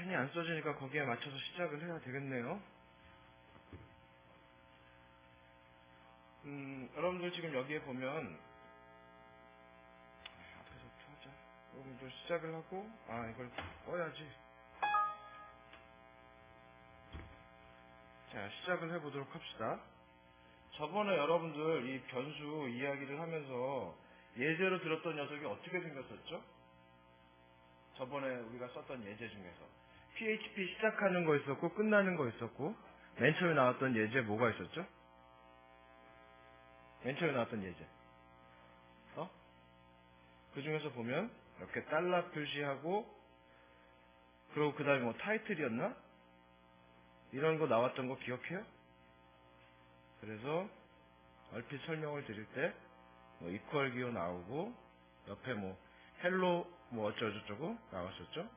판이 안 써지니까 거기에 맞춰서 시작을 해야 되겠네요. 여러분들 지금 여기에 보면 앞에서 켜자. 여러분들 시작을 하고 이걸 꺼야지. 자, 시작을 해보도록 합시다. 저번에 여러분들 이 변수 이야기를 하면서 예제로 들었던 녀석이 어떻게 생겼었죠? 저번에 우리가 썼던 예제 중에서 PHP 시작하는 거 있었고 끝나는 거 있었고, 맨 처음에 나왔던 예제 뭐가 있었죠? 맨 처음에 나왔던 예제 그 중에서 보면 이렇게 달러 표시하고, 그리고 그 다음에 뭐 타이틀이었나? 이런 거 나왔던 거 기억해요? 그래서 얼핏 설명을 드릴 때 뭐 이퀄 기호 나오고, 옆에 뭐 헬로 뭐 어쩌고저쩌고 나왔었죠.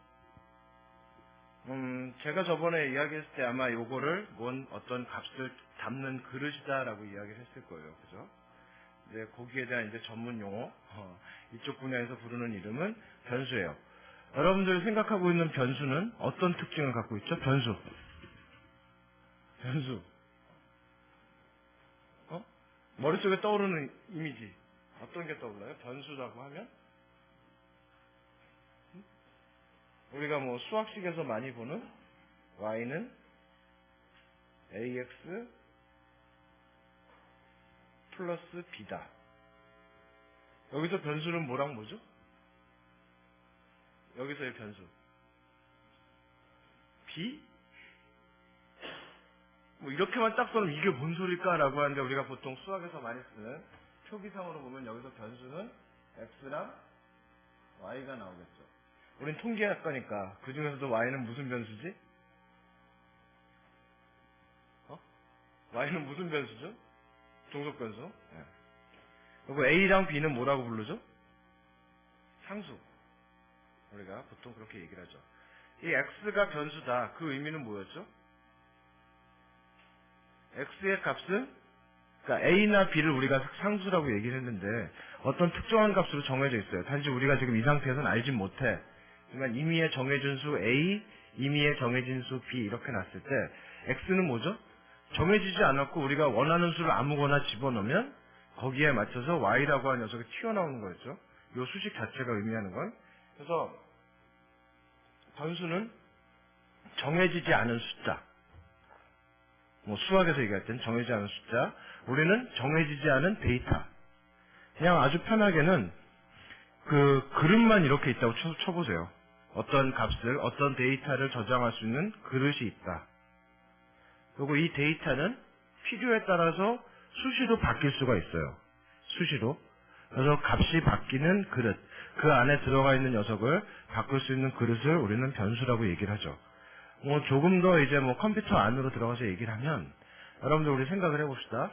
제가 저번에 이야기했을 때 아마 요거를 뭔 어떤 값을 담는 그릇이다라고 이야기를 했을 거예요. 그죠? 이제 거기에 대한 이제 전문 용어, 이쪽 분야에서 부르는 이름은 변수예요. 여러분들 생각하고 있는 변수는 어떤 특징을 갖고 있죠? 변수. 머릿속에 떠오르는 이미지 어떤 게 떠올라요? 변수라고 하면 우리가 뭐 수학식에서 많이 보는 y는 ax 플러스 b다. 여기서 변수는 뭐랑 뭐죠? 여기서의 변수 b? 뭐 이렇게만 딱 써면 이게 뭔 소릴까? 라고 하는데, 우리가 보통 수학에서 많이 쓰는 표기상으로 보면 여기서 변수는 x랑 y가 나오겠죠. 우린 통계학과니까 그 중에서도 y는 무슨 변수지? y는 무슨 변수죠? 종속 변수. 네. 그리고 a랑 b는 뭐라고 부르죠? 상수. 우리가 보통 그렇게 얘기를 하죠. 이 x가 변수다. 그 의미는 뭐였죠? x의 값은, 그러니까 a나 b를 우리가 상수라고 얘기를 했는데 어떤 특정한 값으로 정해져 있어요. 단지 우리가 지금 이 상태에서는 알지 못해. 그러니까 임의에 정해진 수 a, 임의에 정해진 수 b 이렇게 놨을 때 x는 뭐죠? 정해지지 않았고 우리가 원하는 수를 아무거나 집어넣으면 거기에 맞춰서 y라고 하는 녀석이 튀어나오는 거였죠. 이 수식 자체가 의미하는 건. 그래서 변수는 정해지지 않은 숫자. 뭐 수학에서 얘기할 땐 정해지지 않은 숫자, 우리는 정해지지 않은 데이터. 그냥 아주 편하게는 그 그릇만 이렇게 있다고 쳐보세요. 어떤 값을, 어떤 데이터를 저장할 수 있는 그릇이 있다. 그리고 이 데이터는 필요에 따라서 수시로 바뀔 수가 있어요. 수시로. 그래서 값이 바뀌는 그릇, 그 안에 들어가 있는 녀석을 바꿀 수 있는 그릇을 우리는 변수라고 얘기를 하죠. 뭐 조금 더 이제 뭐 컴퓨터 안으로 들어가서 얘기를 하면, 여러분들 우리 생각을 해봅시다.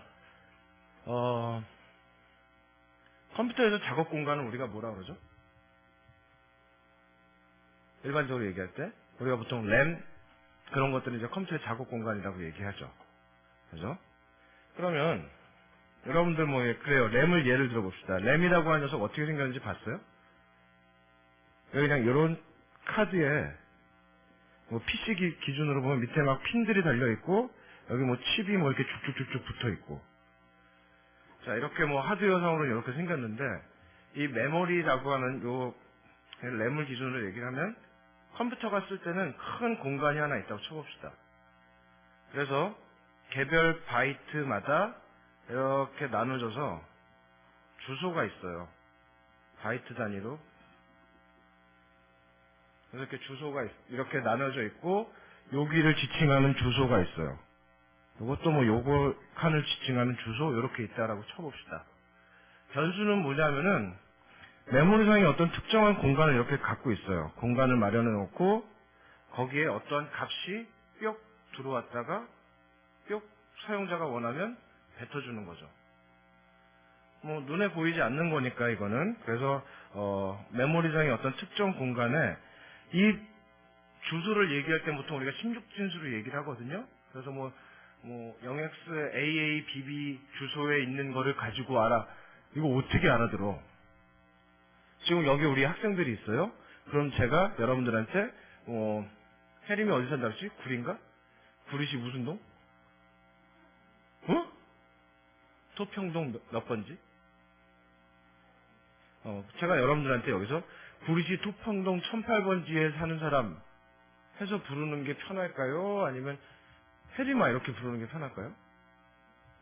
컴퓨터에서 작업 공간은 우리가 뭐라 그러죠? 일반적으로 얘기할 때 우리가 보통 램 그런 것들은 이제 컴퓨터의 작업 공간이라고 얘기하죠. 그죠? 그러면 여러분들 뭐 그래요. 램을 예를 들어봅시다. 램이라고 하는 녀석 어떻게 생겼는지 봤어요? 여기 그냥 이런 카드에 뭐 PC 기준으로 보면 밑에 막 핀들이 달려있고, 여기 뭐 칩이 뭐 이렇게 쭉쭉쭉쭉 붙어있고. 자, 이렇게 뭐 하드웨어상으로 이렇게 생겼는데, 이 메모리라고 하는 요 램을 기준으로 얘기를 하면, 컴퓨터가 쓸 때는 큰 공간이 하나 있다고 쳐봅시다. 그래서 개별 바이트마다 이렇게 나눠져서 주소가 있어요. 바이트 단위로. 그래서 이렇게 주소가 이렇게 나눠져 있고, 여기를 지칭하는 주소가 있어요. 이것도 뭐 요거 칸을 지칭하는 주소 이렇게 있다라고 쳐봅시다. 변수는 뭐냐면은 메모리상의 어떤 특정한 공간을 이렇게 갖고 있어요. 공간을 마련해 놓고 거기에 어떤 값이 뿅 들어왔다가 뿅 사용자가 원하면 뱉어주는 거죠. 뭐 눈에 보이지 않는 거니까 이거는. 그래서 메모리상의 어떤 특정 공간에 이 주소를 얘기할 때 보통 우리가 16진수로 얘기를 하거든요. 그래서 뭐 0x AABB 주소에 있는 거를 가지고 알아. 이거 어떻게 알아들어? 지금 여기 우리 학생들이 있어요. 그럼 제가 여러분들한테 혜림이 어디 산다 그랬지? 구리인가? 구리시 무슨 동? 어? 토평동 몇 번지? 제가 여러분들한테 여기서 구리시 토평동 1008번지에 사는 사람 해서 부르는 게 편할까요? 아니면 혜림아 이렇게 부르는 게 편할까요?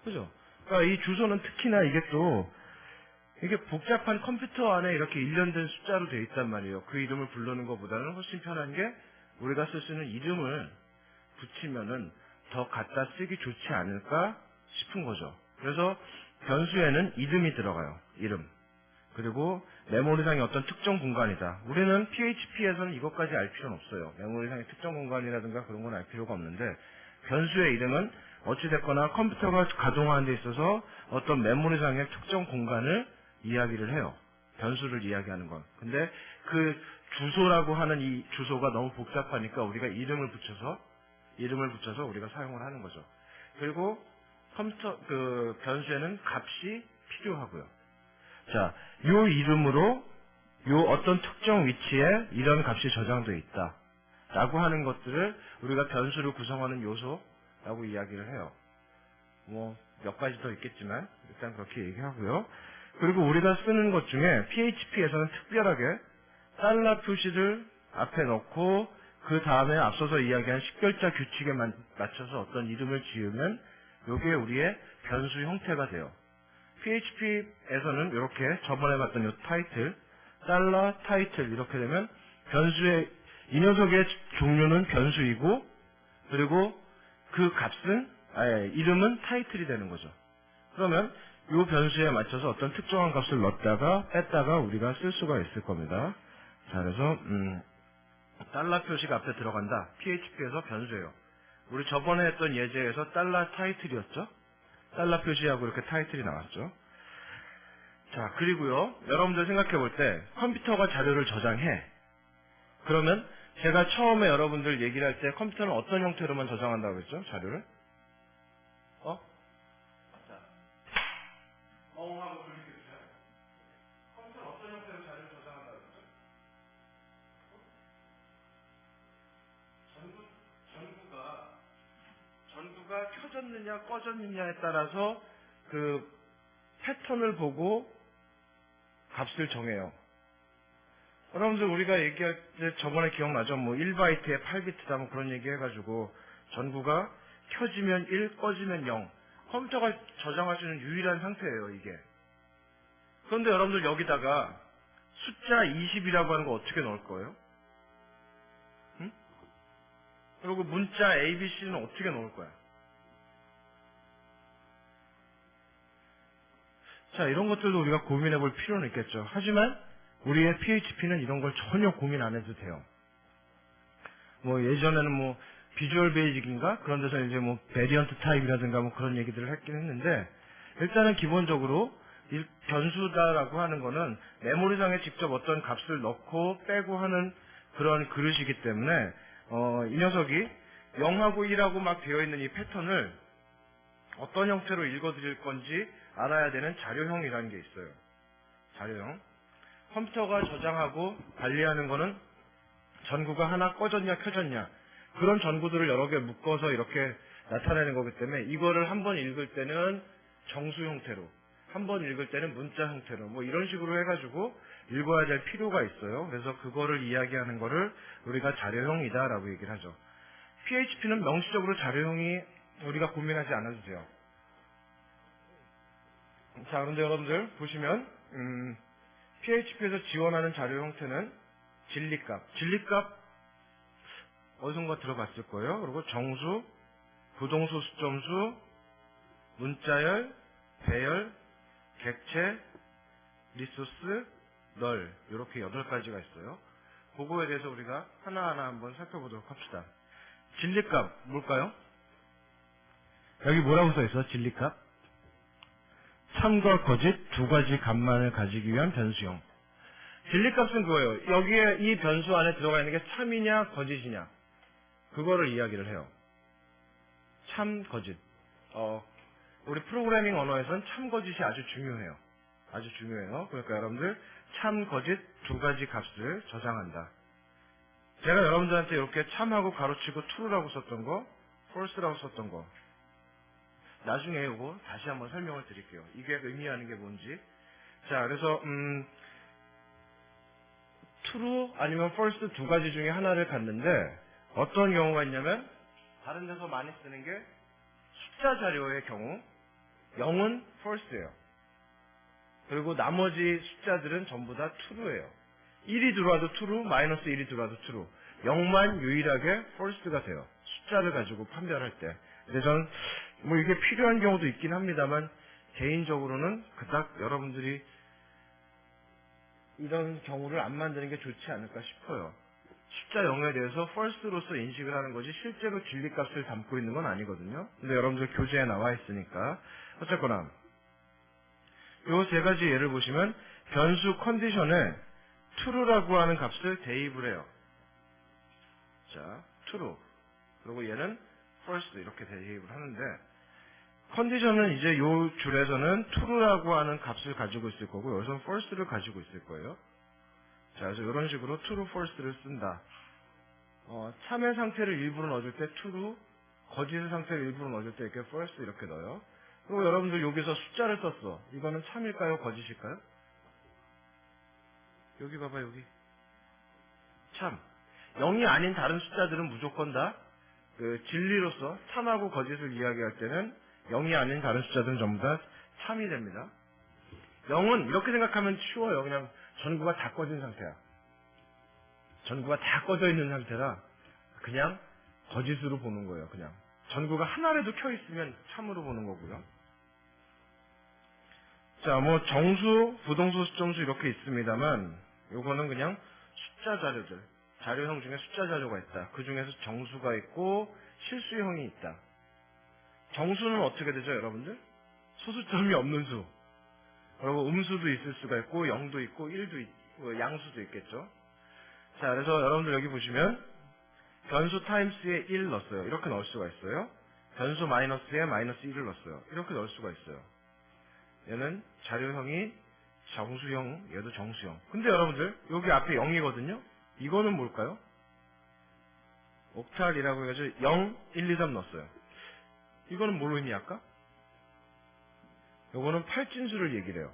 그죠? 그러니까 이 주소는 특히나 이게 복잡한 컴퓨터 안에 이렇게 일련된 숫자로 되어 있단 말이에요. 그 이름을 부르는 것보다는 훨씬 편한 게 우리가 쓸 수 있는 이름을 붙이면은 더 갖다 쓰기 좋지 않을까 싶은 거죠. 그래서 변수에는 이름이 들어가요. 이름. 그리고 메모리상의 어떤 특정 공간이다. 우리는 PHP에서는 이것까지 알 필요는 없어요. 메모리상의 특정 공간이라든가 그런 건 알 필요가 없는데 변수의 이름은 어찌됐거나 컴퓨터가 가동하는 데 있어서 어떤 메모리상의 특정 공간을 이야기를 해요. 변수를 이야기하는 건. 근데 그 주소라고 하는 이 주소가 너무 복잡하니까 우리가 이름을 붙여서 우리가 사용을 하는 거죠. 그리고 변수에는 값이 필요하고요. 자, 요 이름으로 요 어떤 특정 위치에 이런 값이 저장되어 있다. 라고 하는 것들을 우리가 변수를 구성하는 요소라고 이야기를 해요. 몇 가지 더 있겠지만 일단 그렇게 얘기하고요. 그리고 우리가 쓰는 것 중에 PHP에서는 특별하게 달러 표시를 앞에 넣고 그 다음에 앞서서 이야기한 식별자 규칙에 맞춰서 어떤 이름을 지으면 이게 우리의 변수 형태가 돼요. PHP에서는 이렇게 저번에 봤던 이 타이틀, 달러 타이틀 이렇게 되면 변수의 이 녀석의 종류는 변수이고 그리고 그 이름은 타이틀이 되는 거죠. 그러면 이 변수에 맞춰서 어떤 특정한 값을 넣었다가 뺐다가 우리가 쓸 수가 있을 겁니다. 자, 그래서 달러 표시가 앞에 들어간다. PHP에서 변수예요. 우리 저번에 했던 예제에서 달러 타이틀이었죠. 달러 표시하고 이렇게 타이틀이 나왔죠. 자, 그리고요. 여러분들 생각해 볼 때 컴퓨터가 자료를 저장해. 그러면 제가 처음에 여러분들 얘기를 할 때 컴퓨터는 어떤 형태로만 저장한다고 그랬죠? 자료를? 자, 하고 돌리겠어요? 컴퓨터는 어떤 형태로 자료를 저장한다고 그랬죠? 전구가 켜졌느냐 꺼졌느냐에 따라서 그 패턴을 보고 값을 정해요. 여러분들 우리가 얘기할 때 저번에 기억나죠? 1바이트에 8비트다 그런 얘기 해가지고 전구가 켜지면 1, 꺼지면 0. 컴퓨터가 저장할 수 있는 유일한 상태예요, 이게. 그런데 여러분들 여기다가 숫자 20이라고 하는 거 어떻게 넣을 거예요? 응? 그리고 문자 ABC는 어떻게 넣을 거야? 자, 이런 것들도 우리가 고민해 볼 필요는 있겠죠. 하지만 우리의 PHP는 이런 걸 전혀 고민 안 해도 돼요. 예전에는 비주얼 베이직인가? 그런 데서 이제 베리언트 타입이라든가 그런 얘기들을 했긴 했는데, 일단은 기본적으로 이 변수다라고 하는 거는 메모리상에 직접 어떤 값을 넣고 빼고 하는 그런 그릇이기 때문에, 이 녀석이 0하고 1하고 막 되어 있는 이 패턴을 어떤 형태로 읽어드릴 건지 알아야 되는 자료형이라는 게 있어요. 자료형. 컴퓨터가 저장하고 관리하는 거는 전구가 하나 꺼졌냐 켜졌냐 그런 전구들을 여러 개 묶어서 이렇게 나타내는 거기 때문에 이거를 한번 읽을 때는 정수 형태로 한번 읽을 때는 문자 형태로 이런 식으로 해가지고 읽어야 될 필요가 있어요. 그래서 그거를 이야기하는 거를 우리가 자료형이다 라고 얘기를 하죠. PHP는 명시적으로 자료형이 우리가 고민하지 않아도 돼요. 자, 그런데 여러분들 보시면 PHP에서 지원하는 자료 형태는 진리값 어디선가 들어봤을 거예요. 그리고 정수, 부동소 수점수, 문자열, 배열, 객체, 리소스, 널 이렇게 8가지가 있어요. 그거에 대해서 우리가 하나하나 한번 살펴보도록 합시다. 진리값 뭘까요? 여기 뭐라고 써있어? 진리값? 참과 거짓 두 가지 값만을 가지기 위한 변수형. 진리값은 그거예요. 여기에 이 변수 안에 들어가 있는 게 참이냐 거짓이냐 그거를 이야기를 해요. 참 거짓. 우리 프로그래밍 언어에서는 참 거짓이 아주 중요해요. 아주 중요해요. 그러니까 여러분들 참 거짓 두 가지 값을 저장한다. 제가 여러분들한테 이렇게 참하고 가로치고 true라고 썼던 거, false라고 썼던 거. 나중에 이거 다시 한번 설명을 드릴게요. 이게 의미하는 게 뭔지. 자, 그래서 true 아니면 false 두 가지 중에 하나를 갖는데 어떤 경우가 있냐면 다른 데서 많이 쓰는 게 숫자 자료의 경우 0은 false예요. 그리고 나머지 숫자들은 전부 다 true예요. 1이 들어와도 true, 마이너스 1이 들어와도 true. 0만 유일하게 false가 돼요. 숫자를 가지고 판별할 때. 근데 저는 뭐 이게 필요한 경우도 있긴 합니다만 개인적으로는 그닥 여러분들이 이런 경우를 안 만드는 게 좋지 않을까 싶어요. 숫자 0에 대해서 false로서 인식을 하는 거지 실제로 진리값을 담고 있는 건 아니거든요. 근데 여러분들 교재에 나와 있으니까. 어쨌거나 요 세 가지 예를 보시면 변수 컨디션에 true라고 하는 값을 대입을 해요. 자, true. 그리고 얘는 false 이렇게 대입을 하는데 컨디션은 이제 요 줄에서는 true라고 하는 값을 가지고 있을 거고 여기서는 false를 가지고 있을 거예요. 자, 그래서 이런 식으로 true, false를 쓴다. 참의 상태를 일부러 넣어줄 때 true, 거짓의 상태를 일부러 넣어줄 때 이렇게 false 이렇게 넣어요. 그리고 여러분들 여기서 숫자를 썼어. 이거는 참일까요? 거짓일까요? 여기 봐봐, 여기. 참. 0이 아닌 다른 숫자들은 무조건 다 진리로서 참하고 거짓을 이야기할 때는 0이 아닌 다른 숫자들은 전부 다 참이 됩니다. 0은 이렇게 생각하면 쉬워요. 그냥 전구가 다 꺼진 상태야. 전구가 다 꺼져 있는 상태라 그냥 거짓으로 보는 거예요. 그냥 전구가 하나라도 켜 있으면 참으로 보는 거고요. 자, 뭐 정수, 부동수, 수정수 이렇게 있습니다만 요거는 그냥 숫자 자료들. 자료형 중에 숫자 자료가 있다. 그 중에서 정수가 있고 실수형이 있다. 정수는 어떻게 되죠, 여러분들? 소수점이 없는 수. 그리고 음수도 있을 수가 있고 0도 있고 1도 있고 양수도 있겠죠. 자, 그래서 여러분들 여기 보시면 변수 타임스에 1 넣었어요. 이렇게 넣을 수가 있어요. 변수 마이너스에 마이너스 1을 넣었어요. 이렇게 넣을 수가 있어요. 얘는 자료형이 정수형, 얘도 정수형. 근데 여러분들 여기 앞에 0이거든요. 이거는 뭘까요? 옥탈이라고 해가지고 0, 1, 2, 3 넣었어요. 이거는 뭘 의미할까? 요거는 8진수를 얘기를 해요.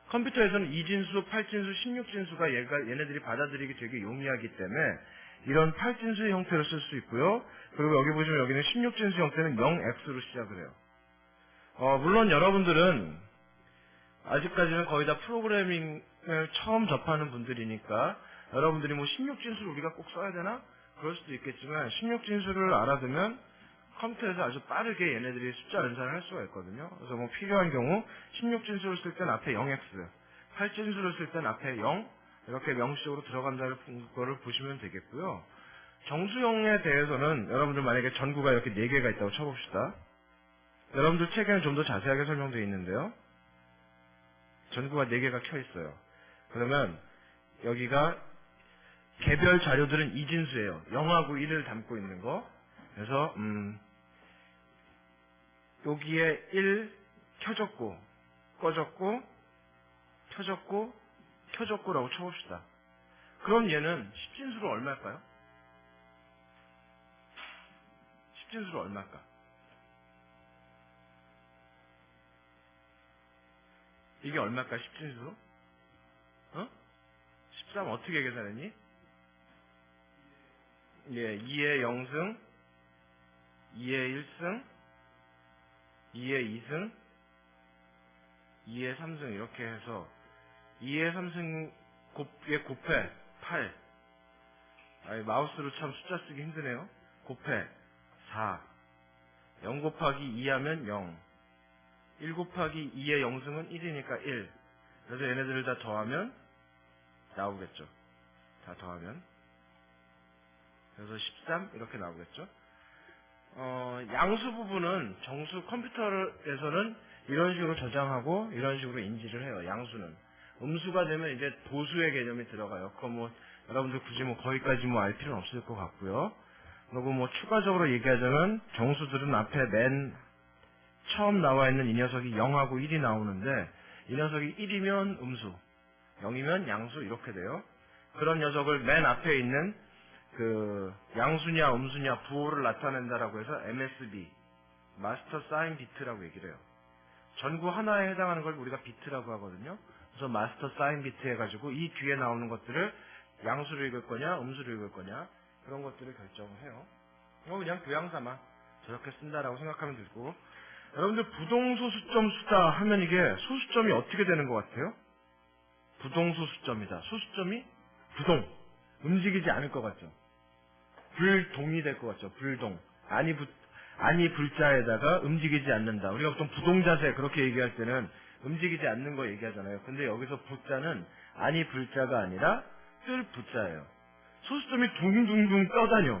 컴퓨터에서는 2진수, 8진수, 16진수가 얘네들이 받아들이기 되게 용이하기 때문에 이런 8진수의 형태로 쓸 수 있고요. 그리고 여기 보시면 여기는 16진수 형태는 0x로 시작을 해요. 물론 여러분들은 아직까지는 거의 다 프로그래밍을 처음 접하는 분들이니까 여러분들이 뭐 16진수를 우리가 꼭 써야 되나? 그럴 수도 있겠지만 16진수를 알아두면 컴퓨터에서 아주 빠르게 얘네들이 숫자 연산을 할 수가 있거든요. 그래서 뭐 필요한 경우 16진수를 쓸 땐 앞에 0x, 8진수를 쓸 땐 앞에 0 이렇게 명시적으로 들어간다는 거를 보시면 되겠고요. 정수형에 대해서는 여러분들 만약에 전구가 이렇게 4개가 있다고 쳐봅시다. 여러분들 책에는 좀 더 자세하게 설명되어 있는데요. 전구가 4개가 켜 있어요. 그러면 여기가 개별 자료들은 2진수예요. 0하고 1을 담고 있는 거. 그래서 여기에 1 켜졌고 꺼졌고 켜졌고 켜졌고라고 쳐봅시다. 그럼 얘는 10진수로 얼마일까요? 10진수로 얼마일까? 이게 얼마일까? 10진수로? 13 어떻게 계산했니? 예, 2의 0승, 2의 1승, 2의 2승, 2의 3승 이렇게 해서 2의 3승 곱해 8. 마우스로 참 숫자 쓰기 힘드네요. 곱해 4. 0 곱하기 2 하면 0. 1 곱하기 2의 0승은 1이니까 1. 그래서 얘네들을 다 더하면 나오겠죠. 다 더하면. 그래서 13 이렇게 나오겠죠. 양수 부분은 정수 컴퓨터에서는 이런 식으로 저장하고 이런 식으로 인지를 해요. 양수는. 음수가 되면 이제 도수의 개념이 들어가요. 그거 뭐 여러분들 굳이 뭐 거기까지 뭐 알 필요는 없을 것 같고요. 그리고 뭐 추가적으로 얘기하자면 정수들은 앞에 맨 처음 나와 있는 이 녀석이 0하고 1이 나오는데 이 녀석이 1이면 음수, 0이면 양수 이렇게 돼요. 그런 녀석을 맨 앞에 있는 그 양수냐 음수냐 부호를 나타낸다라고 해서 MSB, 마스터 사인 비트라고 얘기를 해요. 전구 하나에 해당하는 걸 우리가 비트라고 하거든요. 그래서 마스터 사인 비트 해가지고 이 뒤에 나오는 것들을 양수로 읽을 거냐 음수로 읽을 거냐 그런 것들을 결정을 해요. 그냥 교양삼아 저렇게 쓴다라고 생각하면 되고, 여러분들 부동소수점 수다 하면 이게 소수점이 어떻게 되는 것 같아요? 부동소수점이다. 소수점이 부동, 움직이지 않을 것 같죠? 불동이 될 것 같죠? 불동. 아니 불자에다가 움직이지 않는다. 우리가 보통 부동자세 그렇게 얘기할 때는 움직이지 않는 거 얘기하잖아요. 근데 여기서 부자는 아니 불자가 아니라 뜰 부자예요. 소수점이 둥둥둥 떠다녀.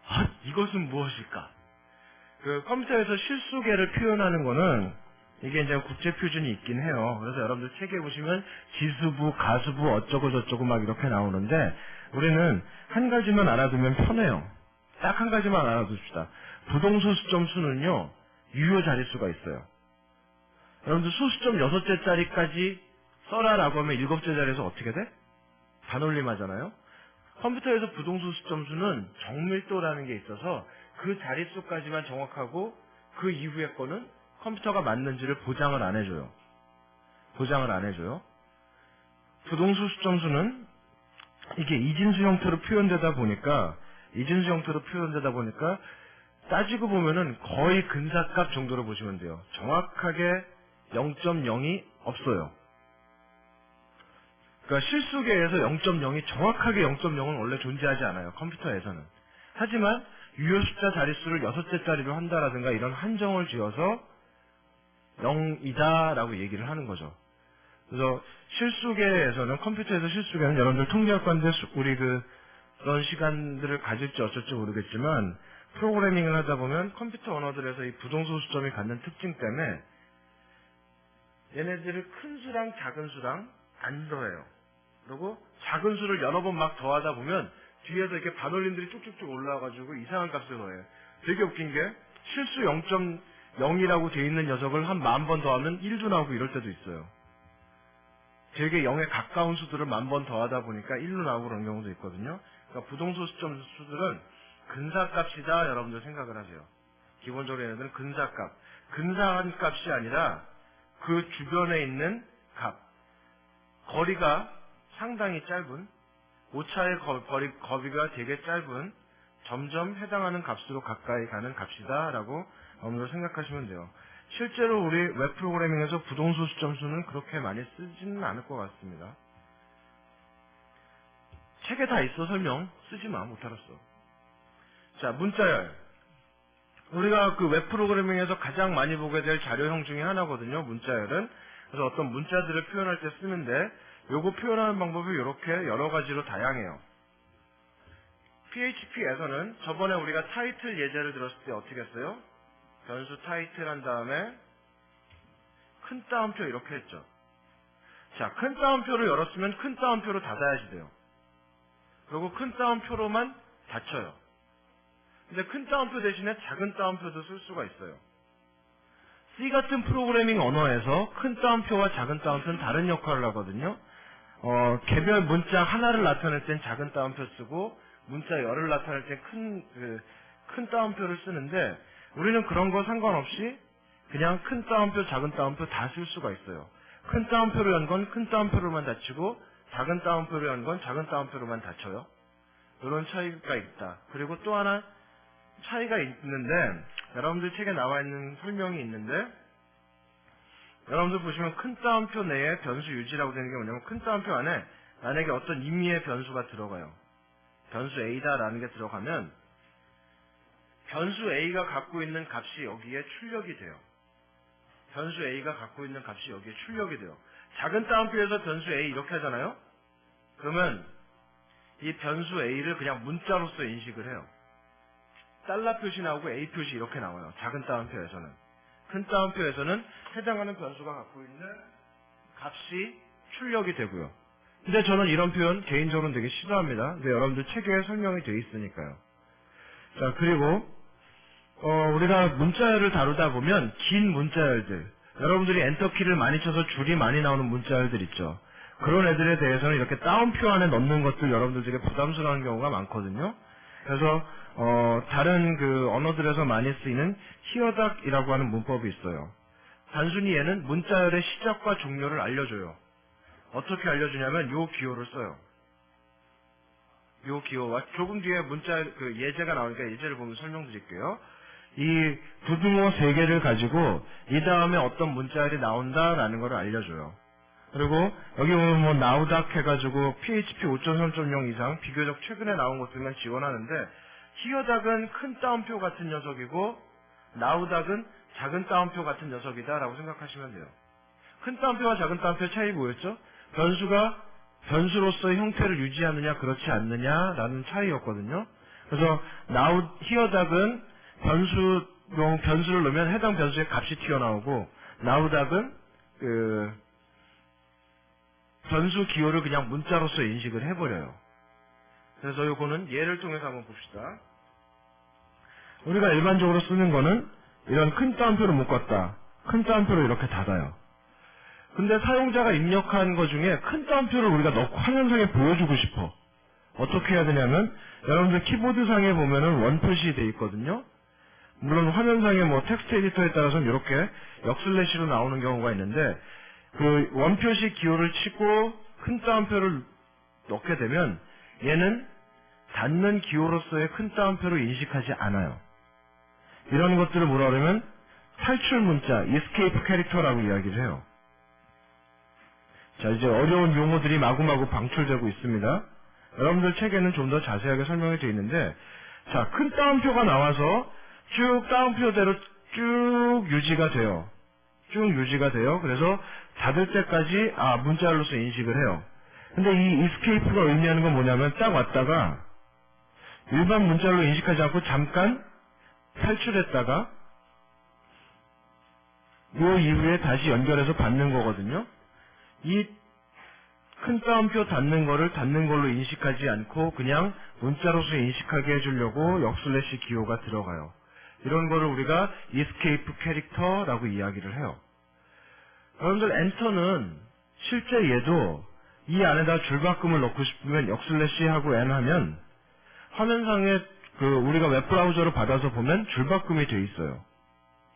아, 이것은 무엇일까? 그 컴퓨터에서 실수계를 표현하는 거는 이게 이제 국제 표준이 있긴 해요. 그래서 여러분들 책에 보시면 지수부, 가수부 어쩌고 저쩌고 막 이렇게 나오는데 우리는 한 가지만 알아두면 편해요. 딱 한 가지만 알아둡시다. 부동소수점 수는요, 유효 자릿수가 있어요. 여러분들 소수점 6자리까지 써라라고 하면 7째 자리에서 어떻게 돼? 반올림하잖아요. 컴퓨터에서 부동소수점 수는 정밀도라는 게 있어서 그 자릿수까지만 정확하고 그 이후의 거는 컴퓨터가 맞는지를 보장을 안 해줘요. 보장을 안 해줘요. 부동소수점 수는 이게 이진수 형태로 표현되다 보니까 따지고 보면은 거의 근사값 정도로 보시면 돼요. 정확하게 0.0이 없어요. 그러니까 실수계에서 0.0이 정확하게 0.0은 원래 존재하지 않아요. 컴퓨터에서는. 하지만 유효 숫자 자릿수를 6자리로 한다라든가 이런 한정을 지어서 0이다 라고 얘기를 하는 거죠. 그래서 실수계에서는, 컴퓨터에서 실수계는 여러분들 통계학과인데 우리 그런 시간들을 가질지 어쩔지 모르겠지만 프로그래밍을 하다 보면 컴퓨터 언어들에서 이 부동소수점이 갖는 특징 때문에 얘네들을 큰 수랑 작은 수랑 안 더해요. 그리고 작은 수를 여러 번 막 더하다 보면 뒤에서 이렇게 반올림들이 쭉쭉쭉 올라와가지고 이상한 값을 더해요. 되게 웃긴 게 실수 0.0이라고 돼 있는 녀석을 한 10,000번 더하면 1도 나오고 이럴 때도 있어요. 되게 0에 가까운 수들을 10,000번 더하다 보니까 1로 나오고 그런 경우도 있거든요. 그러니까 부동소수점 수들은 근사값이다 여러분들 생각을 하세요. 기본적으로 얘네들은 근사값. 근사한 값이 아니라 그 주변에 있는 값. 거리가 상당히 짧은, 오차의 거리가 되게 짧은, 점점 해당하는 값으로 가까이 가는 값이다 라고 여러분들 생각하시면 돼요. 실제로 우리 웹 프로그래밍에서 부동소수점 수는 그렇게 많이 쓰지는 않을 것 같습니다. 책에 다 있어 설명. 쓰지 마. 못 알았어. 자, 문자열. 우리가 그 웹 프로그래밍에서 가장 많이 보게 될 자료형 중에 하나거든요. 문자열은. 그래서 어떤 문자들을 표현할 때 쓰는데 요거 표현하는 방법이 이렇게 여러 가지로 다양해요. PHP에서는 저번에 우리가 타이틀 예제를 들었을 때 어떻게 했어요? 변수 타이틀 한 다음에 큰 따옴표 이렇게 했죠. 자, 큰 따옴표를 열었으면 큰 따옴표로 닫아야지 돼요. 그리고 큰 따옴표로만 닫혀요. 근데 큰 따옴표 대신에 작은 따옴표도 쓸 수가 있어요. C 같은 프로그래밍 언어에서 큰 따옴표와 작은 따옴표는 다른 역할을 하거든요. 개별 문자 하나를 나타낼 땐 작은 따옴표 쓰고 문자 열을 나타낼 땐 큰 따옴표를 쓰는데 우리는 그런 거 상관없이 그냥 큰 따옴표, 작은 따옴표 다 쓸 수가 있어요. 큰 따옴표로 연 건 큰 따옴표로만 닫히고 작은 따옴표로 연 건 작은 따옴표로만 닫혀요. 이런 차이가 있다. 그리고 또 하나 차이가 있는데 여러분들 책에 나와 있는 설명이 있는데 여러분들 보시면 큰 따옴표 내에 변수 유지라고 되는 게 뭐냐면 큰 따옴표 안에 만약에 어떤 임의의 변수가 들어가요. 변수 A다라는 게 들어가면 변수 A가 갖고 있는 값이 여기에 출력이 돼요. 변수 A가 갖고 있는 값이 여기에 출력이 돼요. 작은 따옴표에서 변수 A 이렇게 하잖아요. 그러면 이 변수 A를 그냥 문자로서 인식을 해요. 달러 표시 나오고 A 표시 이렇게 나와요. 작은 따옴표에서는. 큰 따옴표에서는 해당하는 변수가 갖고 있는 값이 출력이 되고요. 근데 저는 이런 표현 개인적으로는 되게 싫어합니다. 근데 여러분들 책에 설명이 돼 있으니까요. 자, 그리고 우리가 문자열을 다루다 보면 긴 문자열들, 여러분들이 엔터키를 많이 쳐서 줄이 많이 나오는 문자열들 있죠. 그런 애들에 대해서는 이렇게 따옴표 안에 넣는 것들 여러분들 되게 부담스러운 경우가 많거든요. 그래서 다른 그 언어들에서 많이 쓰이는 히어닥이라고 하는 문법이 있어요. 단순히 얘는 문자열의 시작과 종료를 알려줘요. 어떻게 알려주냐면 요 기호를 써요. 요 기호와 조금 뒤에 문자 그 예제가 나오니까 예제를 보면 설명드릴게요. 이 부등호 3개를 가지고 이 다음에 어떤 문자열이 나온다라는 걸 알려줘요. 그리고 여기 보면 뭐 나우닥 해가지고 PHP 5.3.0 이상 비교적 최근에 나온 것들만 지원하는데 히어닥은 큰 따옴표 같은 녀석이고 나우닥은 작은 따옴표 같은 녀석이다라고 생각하시면 돼요. 큰 따옴표와 작은 따옴표의 차이 뭐였죠? 변수가 변수로서의 형태를 유지하느냐 그렇지 않느냐라는 차이였거든요. 그래서 히어닥은 변수를 넣으면 해당 변수의 값이 튀어나오고 나우닥은 변수 기호를 그냥 문자로서 인식을 해버려요. 그래서 요거는 예를 통해서 한번 봅시다. 우리가 일반적으로 쓰는 거는 이런 큰 따옴표를 묶었다. 큰 따옴표를 이렇게 닫아요. 근데 사용자가 입력한 것 중에 큰 따옴표를 우리가 넣고 화면상에 보여주고 싶어. 어떻게 해야 되냐면 여러분들 키보드상에 보면은 원 표시 돼 있거든요. 물론 화면상에 뭐 텍스트 에디터에 따라서는 이렇게 역슬래시로 나오는 경우가 있는데 그 원 표시 기호를 치고 큰 따옴표를 넣게 되면 얘는 닫는 기호로서의 큰 따옴표로 인식하지 않아요. 이런 것들을 뭐라 그러면 탈출 문자, escape 캐릭터라고 이야기를 해요. 자, 이제 어려운 용어들이 마구마구 방출되고 있습니다. 여러분들 책에는 좀 더 자세하게 설명이 되어 있는데, 자, 큰 따옴표가 나와서 쭉 따옴표대로 쭉 유지가 돼요. 쭉 유지가 돼요. 그래서 닫을 때까지 문자로서 인식을 해요. 근데 이 escape가 의미하는 건 뭐냐면 딱 왔다가 일반 문자로 인식하지 않고 잠깐 탈출했다가 요 이후에 다시 연결해서 받는 거거든요. 이 큰 따옴표 닫는 거를 닫는 걸로 인식하지 않고 그냥 문자로서 인식하게 해주려고 역슬래시 기호가 들어가요. 이런 거를 우리가 escape 캐릭터라고 이야기를 해요. 여러분들 엔터는 실제 얘도 이 안에다 줄바꿈을 넣고 싶으면 역슬래시 하고 n 하면 화면상에 우리가 웹브라우저로 받아서 보면 줄바꿈이 돼 있어요.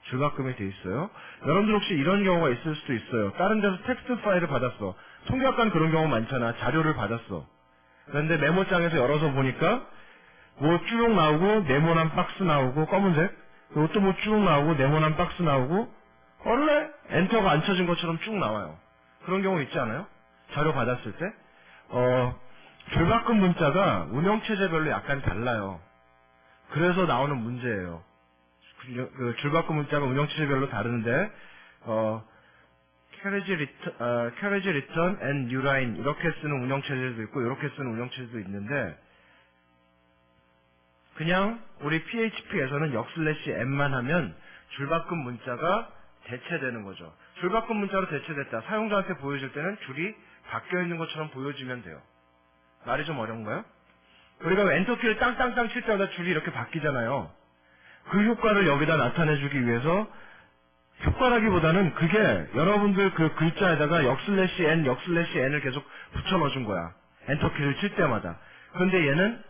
줄바꿈이 돼 있어요. 여러분들 혹시 이런 경우가 있을 수도 있어요. 다른 데서 텍스트 파일을 받았어. 통계학관 그런 경우 많잖아. 자료를 받았어. 그런데 메모장에서 열어서 보니까 뭐 쭉 나오고 네모난 박스 나오고 검은색 또 뭐 쭉 나오고 네모난 박스 나오고 원래 엔터가 안 쳐진 것처럼 쭉 나와요. 그런 경우 있지 않아요? 자료 받았을 때 줄바꿈 문자가 운영체제별로 약간 달라요. 그래서 나오는 문제예요. 그 줄바꿈 문자가 운영체제별로 다른데 carriage return and new line 이렇게 쓰는 운영체제도 있고 이렇게 쓰는 운영체제도 있는데 그냥 우리 PHP에서는 역슬래시 n만 하면 줄바꿈 문자가 대체되는 거죠. 줄바꿈 문자로 대체됐다. 사용자한테 보여줄 때는 줄이 바뀌어 있는 것처럼 보여지면 돼요. 말이 좀 어려운가요? 우리가 엔터키를 땅땅땅 칠 때마다 줄이 이렇게 바뀌잖아요. 그 효과를 여기다 나타내주기 위해서 효과라기보다는 그게 여러분들 그 글자에다가 역슬래시 n을 계속 붙여 넣어준 거야. 엔터키를 칠 때마다. 그런데 얘는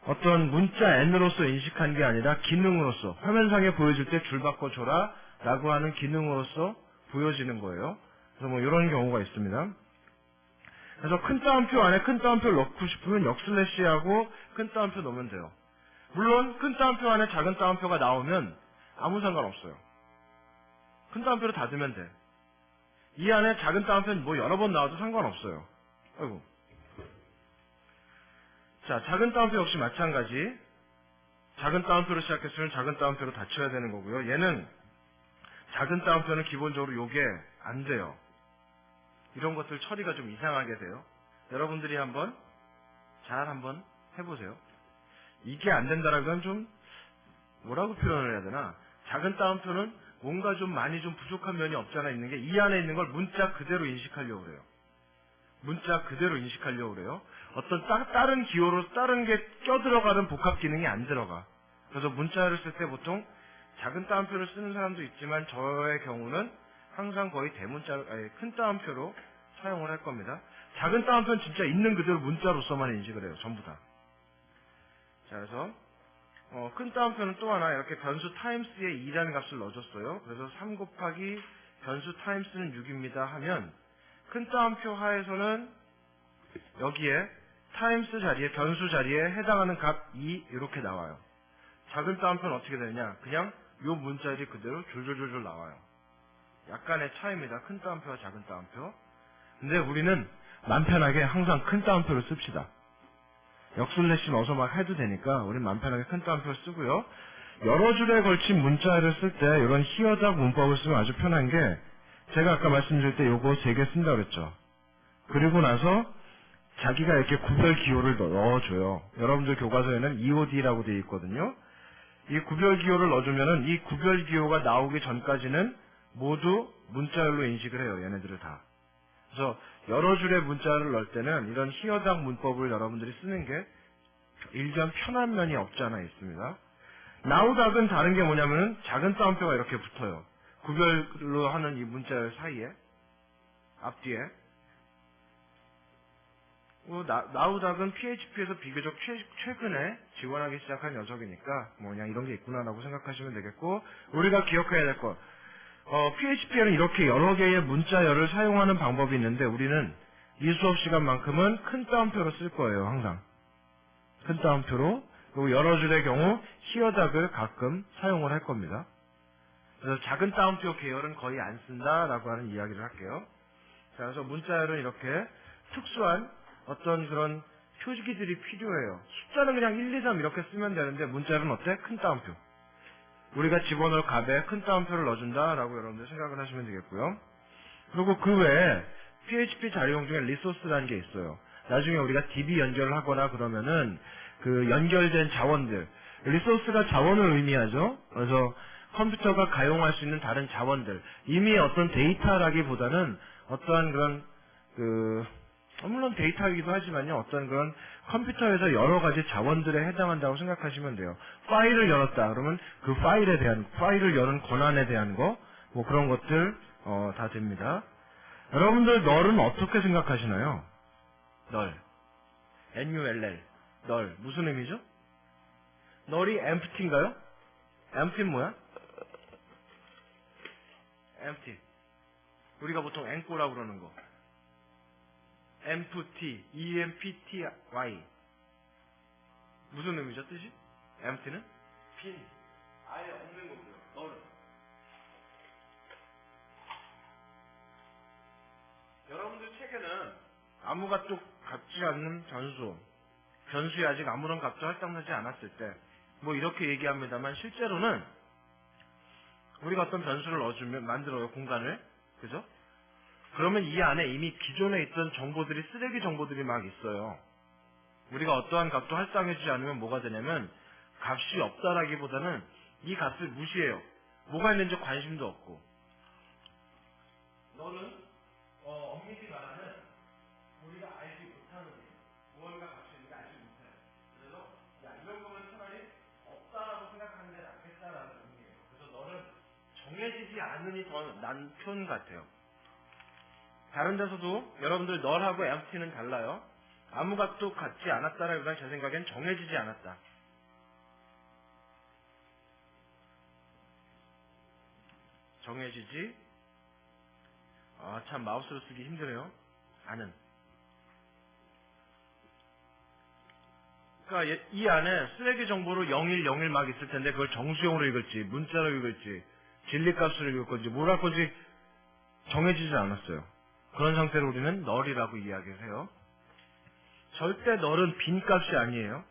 어떤 문자 n으로서 인식한 게 아니라 기능으로서 화면상에 보여줄 때 줄 바꿔줘라 라고 하는 기능으로서 보여지는 거예요. 그래서 뭐 이런 경우가 있습니다. 그래서 큰 따옴표 안에 큰 따옴표를 넣고 싶으면 역슬래시하고 큰 따옴표 넣으면 돼요. 물론 큰 따옴표 안에 작은 따옴표가 나오면 아무 상관없어요. 큰 따옴표로 닫으면 돼. 이 안에 작은 따옴표는 뭐 여러 번 나와도 상관없어요. 아이고. 자, 작은 따옴표 역시 마찬가지. 작은 따옴표로 시작했으면 작은 따옴표로 닫혀야 되는 거고요. 얘는 작은 따옴표는 기본적으로 요게 안 돼요. 이런 것들 처리가 좀 이상하게 돼요. 여러분들이 한번 해보세요. 이게 안 된다라는 건 좀 뭐라고 표현을 해야 되나? 작은 따옴표는 뭔가 좀 많이 좀 부족한 면이 없잖아 있는 게 이 안에 있는 걸 문자 그대로 인식하려고 그래요. 문자 그대로 인식하려고 그래요. 어떤 다른 기호로 다른 게 껴들어가는 복합 기능이 안 들어가. 그래서 문자를 쓸 때 보통 작은 따옴표를 쓰는 사람도 있지만 저의 경우는 항상 거의 큰 따옴표로 사용을 할 겁니다. 작은 따옴표는 진짜 있는 그대로 문자로서만 인식을 해요. 전부 다. 자, 그래서 큰 따옴표는 또 하나 이렇게 변수 타임스에 2라는 값을 넣어줬어요. 그래서 3 곱하기 변수 타임스는 6입니다 하면 큰 따옴표 하에서는 여기에 타임스 자리에 변수 자리에 해당하는 값 2 이렇게 나와요. 작은 따옴표는 어떻게 되느냐? 그냥 요 문자들이 그대로 줄줄줄줄 나와요. 약간의 차이입니다. 큰 따옴표와 작은 따옴표. 근데 우리는 맘 편하게 항상 큰 따옴표를 씁시다. 역슬래시 넣어서 막 해도 되니까 우린 맘 편하게 큰 따옴표를 쓰고요. 여러 줄에 걸친 문자를 쓸 때 이런 히어작 문법을 쓰면 아주 편한 게 제가 아까 말씀드릴 때 요거 3개 쓴다고 그랬죠. 그리고 나서 자기가 이렇게 구별 기호를 넣어줘요. 여러분들 교과서에는 EOD라고 되어 있거든요. 이 구별 기호를 넣어주면은 이 구별 기호가 나오기 전까지는 모두 문자열로 인식을 해요. 얘네들을 다. 그래서 여러 줄의 문자를 넣을 때는 이런 히어작 문법을 여러분들이 쓰는 게 일견 편한 면이 없지 않아 있습니다. 나우닥은 다른 게 뭐냐면은 작은 따옴표가 이렇게 붙어요. 구별로 하는 이 문자열 사이에 앞뒤에. 나우닥은 PHP에서 비교적 최근에 지원하기 시작한 녀석이니까 그냥 이런 게 있구나라고 생각하시면 되겠고, 우리가 기억해야 될 것, PHP에는 이렇게 여러 개의 문자열을 사용하는 방법이 있는데 우리는 이 수업 시간만큼은 큰 따옴표로 쓸 거예요. 항상 큰 따옴표로. 그리고 여러 줄의 경우 히어닥을 가끔 사용을 할 겁니다. 그래서 작은 따옴표 계열은 거의 안 쓴다라고 하는 이야기를 할게요. 자, 그래서 문자열은 이렇게 특수한 어떤 그런 표기들이 필요해요. 숫자는 그냥 1, 2, 3 이렇게 쓰면 되는데 문자열은 어때? 큰 따옴표. 우리가 집어넣을 값에 큰 따옴표를 넣어준다라고 여러분들 생각을 하시면 되겠고요. 그리고 그 외에 PHP 자료용 중에 리소스라는 게 있어요. 나중에 우리가 DB 연결을 하거나 그러면은 그 연결된 자원들, 리소스가 자원을 의미하죠. 그래서 컴퓨터가 가용할 수 있는 다른 자원들, 이미 어떤 데이터라기보다는 어떠한 그런 물론 데이터이기도 하지만요, 어떤 그런 컴퓨터에서 여러 가지 자원들에 해당한다고 생각하시면 돼요. 파일을 열었다 그러면 그 파일을 여는 권한에 대한 거, 뭐 그런 것들 다 됩니다. 여러분들 널은 어떻게 생각하시나요? 널, NULL, 널 무슨 의미죠? 널이 empty인가요? empty는 뭐야? empty. 우리가 보통 앵꼬라고 그러는 거. empty, empty. 무슨 의미죠, 뜻이? empty는? 빈. 아예 없는 거고요. 널은. 여러분들 책에는 아무 값도 갖지 않는 변수에 아직 아무런 값도 할당되지 않았을 때, 뭐 이렇게 얘기합니다만 실제로는 우리가 어떤 변수를 넣어주면 만들어요, 공간을. 그죠? 그러면 이 안에 이미 기존에 있던 정보들이, 쓰레기 정보들이 막 있어요. 우리가 어떠한 값도 할당해주지 않으면 뭐가 되냐면 값이 없다라기보다는 이 값을 무시해요. 뭐가 있는지 관심도 없고. 너는 엄밀히 말하는 우리가 알지 못하는 무언가 값이 있는지 알지 못해요. 그래서 이런 거면 차라리 없다라고 생각하는 게 낫겠다라는 의미예요. 그래서 너는 정해지지 않으니 더 난 표현 같아요. 다른 데서도 여러분들 널하고 empty는 달라요. 아무 값도 갖지 않았다라기보다는 제 생각엔 정해지지 않았다. 정해지지, 참 마우스로 쓰기 힘드네요. 않은. 그러니까 이 안에 쓰레기 정보로 01, 01 막 있을 텐데 그걸 정수용으로 읽을지, 문자로 읽을지, 진리값으로 읽을 건지, 뭘 할 건지 정해지지 않았어요. 그런 상태로 우리는 널이라고 이야기를 해요. 절대 널은 빈값이 아니에요.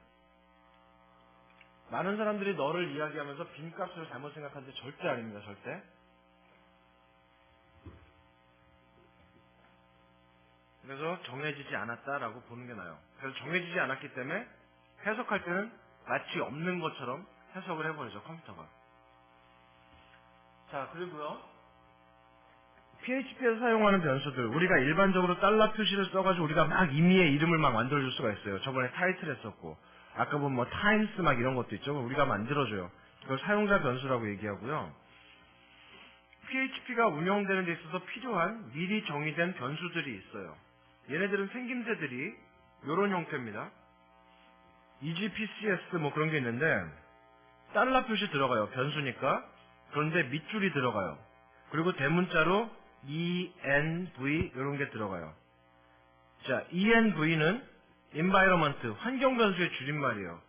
많은 사람들이 널을 이야기하면서 빈값으로 잘못 생각하는데 절대 아닙니다. 절대. 그래서 정해지지 않았다라고 보는 게 나아요. 그래서 정해지지 않았기 때문에 해석할 때는 마치 없는 것처럼 해석을 해버리죠, 컴퓨터가. 자, 그리고요, PHP에서 사용하는 변수들, 우리가 일반적으로 달러 표시를 써가지고 우리가 막 임의의 이름을 막 만들어줄 수가 있어요. 저번에 타이틀 했었고, 아까 보면 뭐 타임스 막 이런 것도 있죠. 우리가 만들어줘요. 그걸 사용자 변수라고 얘기하고요. PHP가 운영되는 데 있어서 필요한 미리 정의된 변수들이 있어요. 얘네들은 생김새들이 이런 형태입니다. EGPCS 뭐 그런 게 있는데 달러 표시 들어가요. 변수니까. 그런데 밑줄이 들어가요. 그리고 대문자로 ENV 이런 게 들어가요. 자, ENV는 environment, 환경 변수의 줄임말이에요.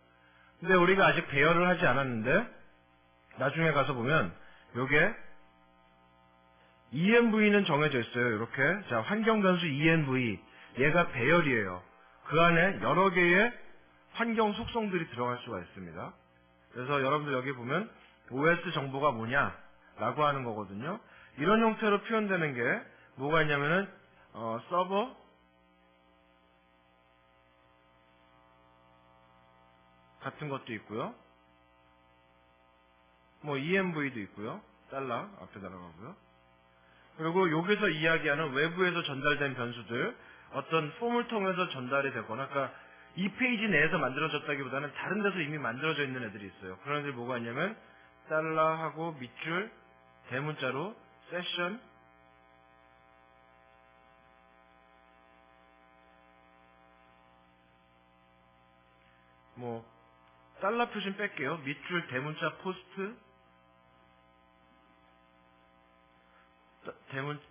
근데 우리가 아직 배열을 하지 않았는데 나중에 가서 보면 요게 ENV는 정해져 있어요. 이렇게. 자, 환경 변수 ENV. 얘가 배열이에요. 그 안에 여러 개의 환경 속성들이 들어갈 수가 있습니다. 그래서 여러분들 여기 보면 OS 정보가 뭐냐 라고 하는 거거든요. 이런 형태로 표현되는 게 뭐가 있냐면은 서버 같은 것도 있고요. 뭐 ENV도 있고요. 달러 앞에 달아가고요. 그리고 여기서 이야기하는 외부에서 전달된 변수들, 어떤 폼을 통해서 전달이 되거나, 그러니까 이 페이지 내에서 만들어졌다기보다는 다른 데서 이미 만들어져 있는 애들이 있어요. 그런 애들이 뭐가 있냐면 달러하고 밑줄, 대문자로 세션, 뭐 달러 표시는 뺄게요. 밑줄, 대문자, 포스트,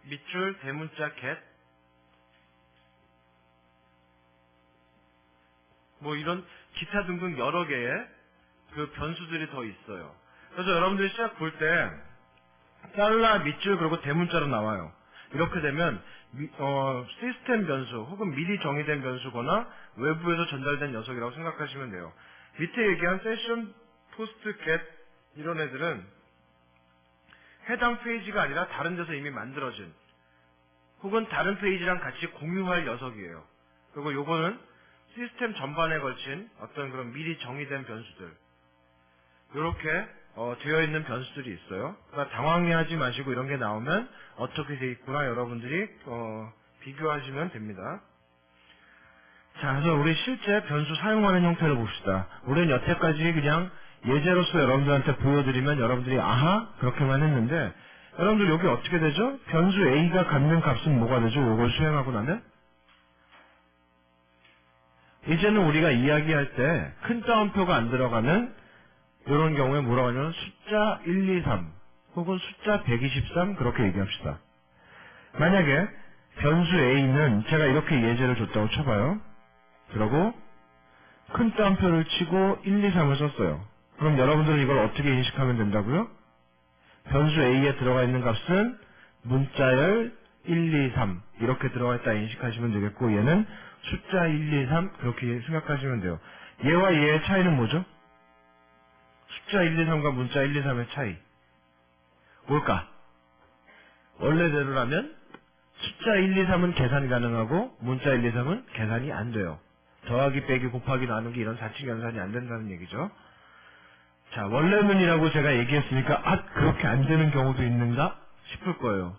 밑줄, 대문자, get, 뭐 이런 기타 등등 여러 개의 그 변수들이 더 있어요. 그래서 여러분들이 시작 볼 때 달러, 밑줄, 그리고 대문자로 나와요. 이렇게 되면 시스템 변수 혹은 미리 정의된 변수거나 외부에서 전달된 녀석이라고 생각하시면 돼요. 밑에 얘기한 세션, 포스트, get 이런 애들은 해당 페이지가 아니라 다른 데서 이미 만들어진 혹은 다른 페이지랑 같이 공유할 녀석이에요. 그리고 요거는 시스템 전반에 걸친 어떤 그런 미리 정의된 변수들, 이렇게 되어 있는 변수들이 있어요. 그러니까 당황해하지 마시고 이런 게 나오면 어떻게 돼 있구나 여러분들이 비교하시면 됩니다. 자, 그래서 우리 실제 변수 사용하는 형태를 봅시다. 우리는 여태까지 그냥 예제로서 여러분들한테 보여드리면 여러분들이 아하 그렇게만 했는데, 여러분들 여기 어떻게 되죠? 변수 A가 갖는 값은 뭐가 되죠? 이걸 수행하고 나면 이제는 우리가 이야기할 때 큰 따옴표가 안 들어가는 이런 경우에 뭐라고 하냐면 숫자 123 혹은 숫자 123 그렇게 얘기합시다. 만약에 변수 A는 제가 이렇게 예제를 줬다고 쳐봐요. 그러고 큰 따옴표를 치고 1, 2, 3을 썼어요. 그럼 여러분들은 이걸 어떻게 인식하면 된다고요? 변수 A에 들어가 있는 값은 문자열 1, 2, 3 이렇게 들어가 있다 인식하시면 되겠고, 얘는 숫자 1, 2, 3 그렇게 생각하시면 돼요. 얘와 얘의 차이는 뭐죠? 숫자 1, 2, 3과 문자 1, 2, 3의 차이 뭘까? 원래대로라면 숫자 1, 2, 3은 계산이 가능하고 문자 1, 2, 3은 계산이 안 돼요. 더하기, 빼기, 곱하기, 나누기 이런 사칙 연산이 안 된다는 얘기죠. 자, 원래문이라고 제가 얘기했으니까 그렇게 안 되는 경우도 있는가 싶을 거예요.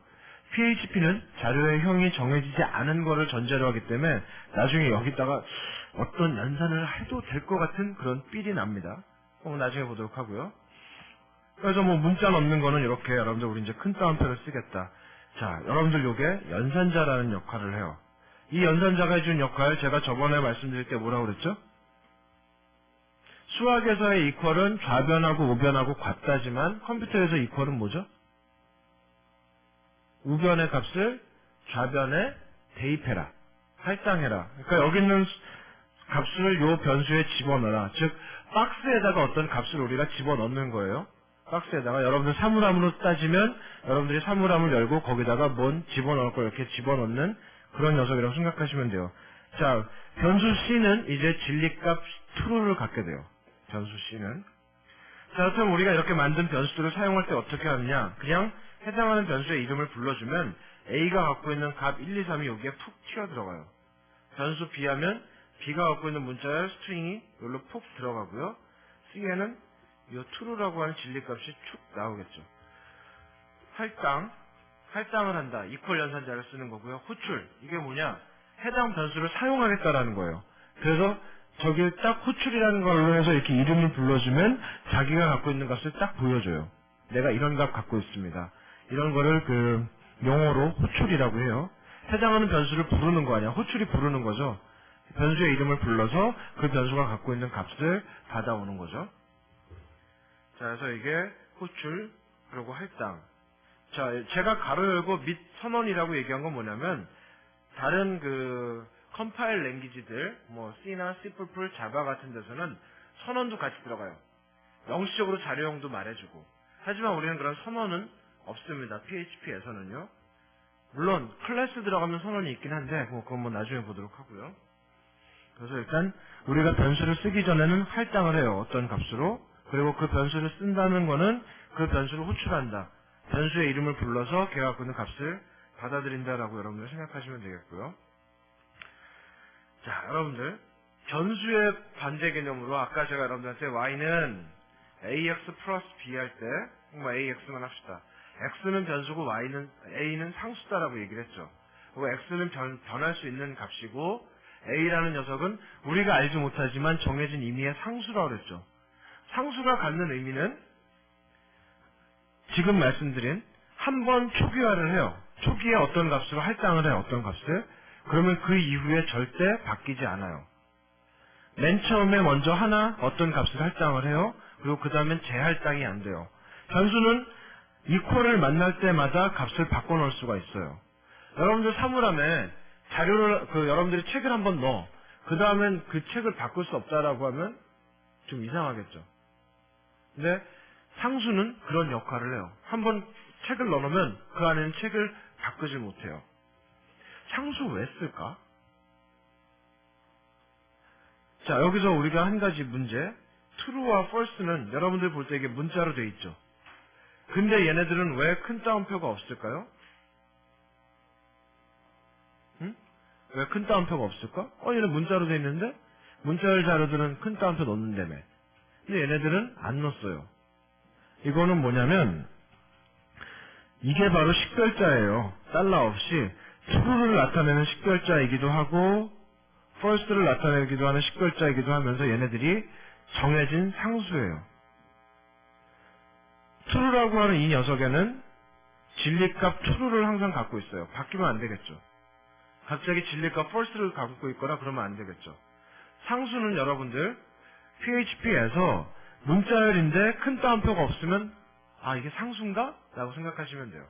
PHP는 자료의 형이 정해지지 않은 거를 전제로 하기 때문에 나중에 여기다가 어떤 연산을 해도 될 것 같은 그런 삘이 납니다. 나중에 보도록 하고요. 그래서 뭐 문자 넣는 거는 이렇게 여러분들 우리 이제 큰 따옴표를 쓰겠다. 자, 여러분들 요게 연산자라는 역할을 해요. 이 연산자가 해준 역할 제가 저번에 말씀드릴 때 뭐라고 그랬죠? 수학에서의 이퀄은 좌변하고 우변하고 같다지만 컴퓨터에서 이퀄은 뭐죠? 우변의 값을 좌변에 대입해라. 할당해라. 그러니까 여기 있는 값을 요 변수에 집어넣어라. 즉 박스에다가 어떤 값을 우리가 집어넣는 거예요. 박스에다가 여러분들 사물함으로 따지면 여러분들이 사물함을 열고 거기다가 뭔 집어넣을 걸 이렇게 집어넣는 그런 녀석이라고 생각하시면 돼요. 자, 변수 C는 이제 진리값 true를 갖게 돼요. 변수 C는. 자, 그렇다면 우리가 이렇게 만든 변수들을 사용할 때 어떻게 하느냐? 그냥 해당하는 변수의 이름을 불러주면 A가 갖고 있는 값 1, 2, 3이 여기에 푹 튀어 들어가요. 변수 B 하면 B가 갖고 있는 문자열 스트링이 여기로 푹 들어가고요. C에는 이 true라고 하는 진리값이 축 나오겠죠. 할당을 한다. 이퀄 연산자를 쓰는 거고요. 호출, 이게 뭐냐? 해당 변수를 사용하겠다라는 거예요. 그래서 저기에 딱 호출이라는 걸로 해서 이렇게 이름을 불러주면 자기가 갖고 있는 값을 딱 보여줘요. 내가 이런 값 갖고 있습니다. 이런 거를 그 용어로 호출이라고 해요. 해당하는 변수를 부르는 거 아니야. 호출이 부르는 거죠. 변수의 이름을 불러서 그 변수가 갖고 있는 값을 받아오는 거죠. 자, 그래서 이게 호출, 그리고 할당. 자, 제가 가로 열고 및 선언이라고 얘기한 건 뭐냐면, 다른 그 컴파일 랭귀지들, 뭐 C나 C++, 자바 같은 데서는 선언도 같이 들어가요. 명시적으로 자료형도 말해주고. 하지만 우리는 그런 선언은 없습니다. PHP에서는요. 물론 클래스 들어가면 선언이 있긴 한데 그건 뭐 나중에 보도록 하고요. 그래서 일단 우리가 변수를 쓰기 전에는 할당을 해요. 어떤 값으로. 그리고 그 변수를 쓴다는 거는 그 변수를 호출한다. 변수의 이름을 불러서 걔가 갖고 있는 값을 받아들인다라고 여러분들 생각하시면 되겠고요. 자, 여러분들 변수의 반대 개념으로 아까 제가 여러분들한테 y는 ax 플러스 b 할 때 뭐 ax만 합시다. x는 변수고 a는 상수다라고 얘기를 했죠. 그리고 x는 변할 수 있는 값이고 a라는 녀석은 우리가 알지 못하지만 정해진 의미의 상수라고 그랬죠. 상수가 갖는 의미는 지금 말씀드린 한 번 초기화를 해요. 초기에 어떤 값으로 할당을 해요. 어떤 값을. 그러면 그 이후에 절대 바뀌지 않아요. 맨 처음에 먼저 하나 어떤 값을 할당을 해요. 그리고 그 다음엔 재할당이 안 돼요. 변수는 이퀄을 만날 때마다 값을 바꿔놓을 수가 있어요. 여러분들 사물함에 자료를 여러분들이 책을 한번 넣어. 그 다음엔 그 책을 바꿀 수 없다라고 하면 좀 이상하겠죠. 근데 상수는 그런 역할을 해요. 한번 책을 넣어놓으면 그 안에는 책을 바꾸지 못해요. 상수 왜 쓸까? 자, 여기서 우리가 한 가지 문제, true와 false는 여러분들 볼 때 이게 문자로 돼 있죠. 근데 얘네들은 왜 큰 따옴표가 없을까요? 응? 왜 큰 따옴표가 없을까? 얘는 문자로 돼 있는데 문자열 자료들은 큰 따옴표 넣는다며. 근데 얘네들은 안 넣었어요. 이거는 뭐냐면 이게 바로 식별자예요. 달러 없이 true를 나타내는 식별자이기도 하고 false를 나타내기도 하는 식별자이기도 하면서 얘네들이 정해진 상수예요. true라고 하는 이 녀석에는 진리값 true를 항상 갖고 있어요. 바뀌면 안 되겠죠. 갑자기 진리값 false를 갖고 있거나 그러면 안 되겠죠. 상수는 여러분들 PHP에서 문자열인데 큰 따옴표가 없으면 이게 상수인가? 라고 생각하시면 돼요.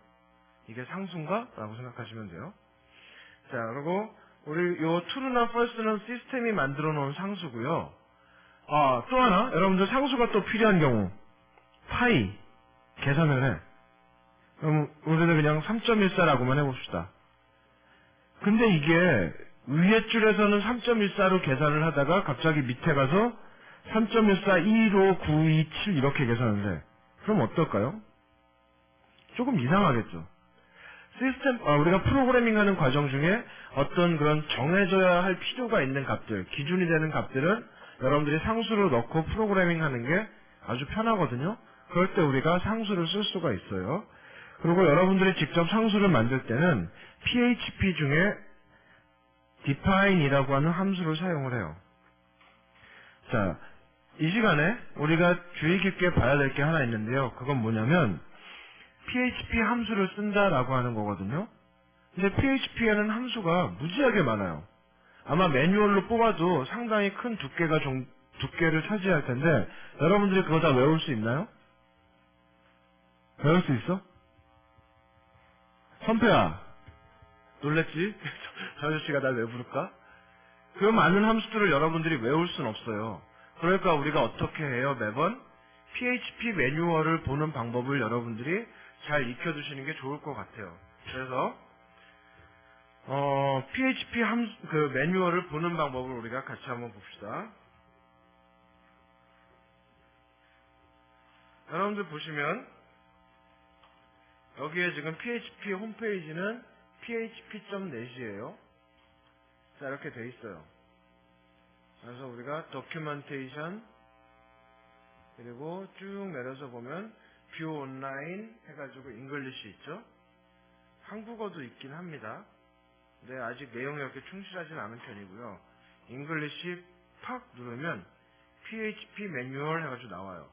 이게 상수인가? 라고 생각하시면 돼요. 자, 그리고 우리 요 true나 false는 시스템이 만들어 놓은 상수고요. 또 하나 여러분들 상수가 또 필요한 경우 파이 계산을 해. 그럼 우리는 그냥 3.14라고만 해봅시다. 근데 이게 위에 줄에서는 3.14로 계산을 하다가 갑자기 밑에 가서 3.14, 15927 이렇게 계산을 해. 그럼 어떨까요? 조금 이상하겠죠. 우리가 프로그래밍하는 과정 중에 어떤 그런 정해져야 할 필요가 있는 값들, 기준이 되는 값들은 여러분들이 상수로 넣고 프로그래밍 하는 게 아주 편하거든요. 그럴 때 우리가 상수를 쓸 수가 있어요. 그리고 여러분들이 직접 상수를 만들 때는 PHP 중에 define이라고 하는 함수를 사용을 해요. 자, 이 시간에 우리가 주의 깊게 봐야 될 게 하나 있는데요. 그건 뭐냐면 PHP 함수를 쓴다라고 하는 거거든요. 근데 PHP에는 함수가 무지하게 많아요. 아마 매뉴얼로 뽑아도 상당히 큰 두께를 차지할 텐데 여러분들이 그거 다 외울 수 있나요? 외울 수 있어? 선배야, 놀랬지? 저 아저씨가 날 왜 부를까? 그 많은 함수들을 여러분들이 외울 순 없어요. 그러니까 우리가 어떻게 해요? 매번 PHP 매뉴얼을 보는 방법을 여러분들이 잘 익혀두시는 게 좋을 것 같아요. 그래서 PHP 매뉴얼을 보는 방법을 우리가 같이 한번 봅시다. 여러분들 보시면 여기에 지금 PHP 홈페이지는 php.net이에요. 자, 이렇게 돼 있어요. 그래서 우리가 도큐멘테이션 그리고 쭉 내려서 보면 뷰 온라인 해가지고 잉글리시 있죠. 한국어도 있긴 합니다. 근데 아직 내용이 이렇게 충실하진 않은 편이고요. 잉글리시 팍 누르면 PHP 매뉴얼 해가지고 나와요.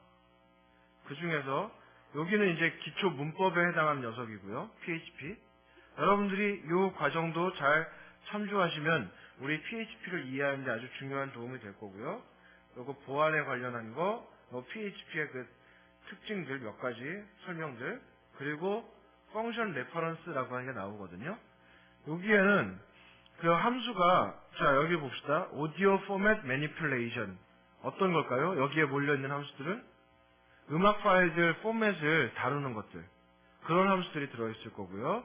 그 중에서 여기는 이제 기초 문법에 해당하는 녀석이고요. PHP. 여러분들이 이 과정도 잘 참조하시면 우리 PHP를 이해하는 데 아주 중요한 도움이 될 거고요. 요거 보안에 관련한 거, PHP의 그 특징들 몇 가지 설명들, 그리고 펑션 레퍼런스라고 하는 게 나오거든요. 여기에는 그 함수가, 자, 여기 봅시다. 오디오 포맷 매니플레이션. 어떤 걸까요? 여기에 몰려있는 함수들은 음악 파일들 포맷을 다루는 것들. 그런 함수들이 들어있을 거고요.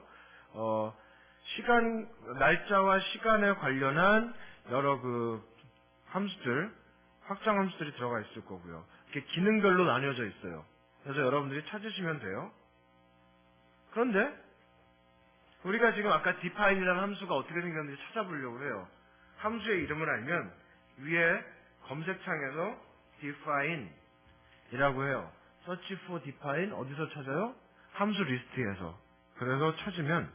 날짜와 시간에 관련한 여러 그 함수들, 확장 함수들이 들어가 있을 거고요. 이렇게 기능별로 나뉘어져 있어요. 그래서 여러분들이 찾으시면 돼요. 그런데 우리가 지금 아까 define이라는 함수가 어떻게 생겼는지 찾아보려고 해요. 함수의 이름을 알면 위에 검색창에서 define 이라고 해요. search for define 어디서 찾아요? 함수 리스트에서. 그래서 찾으면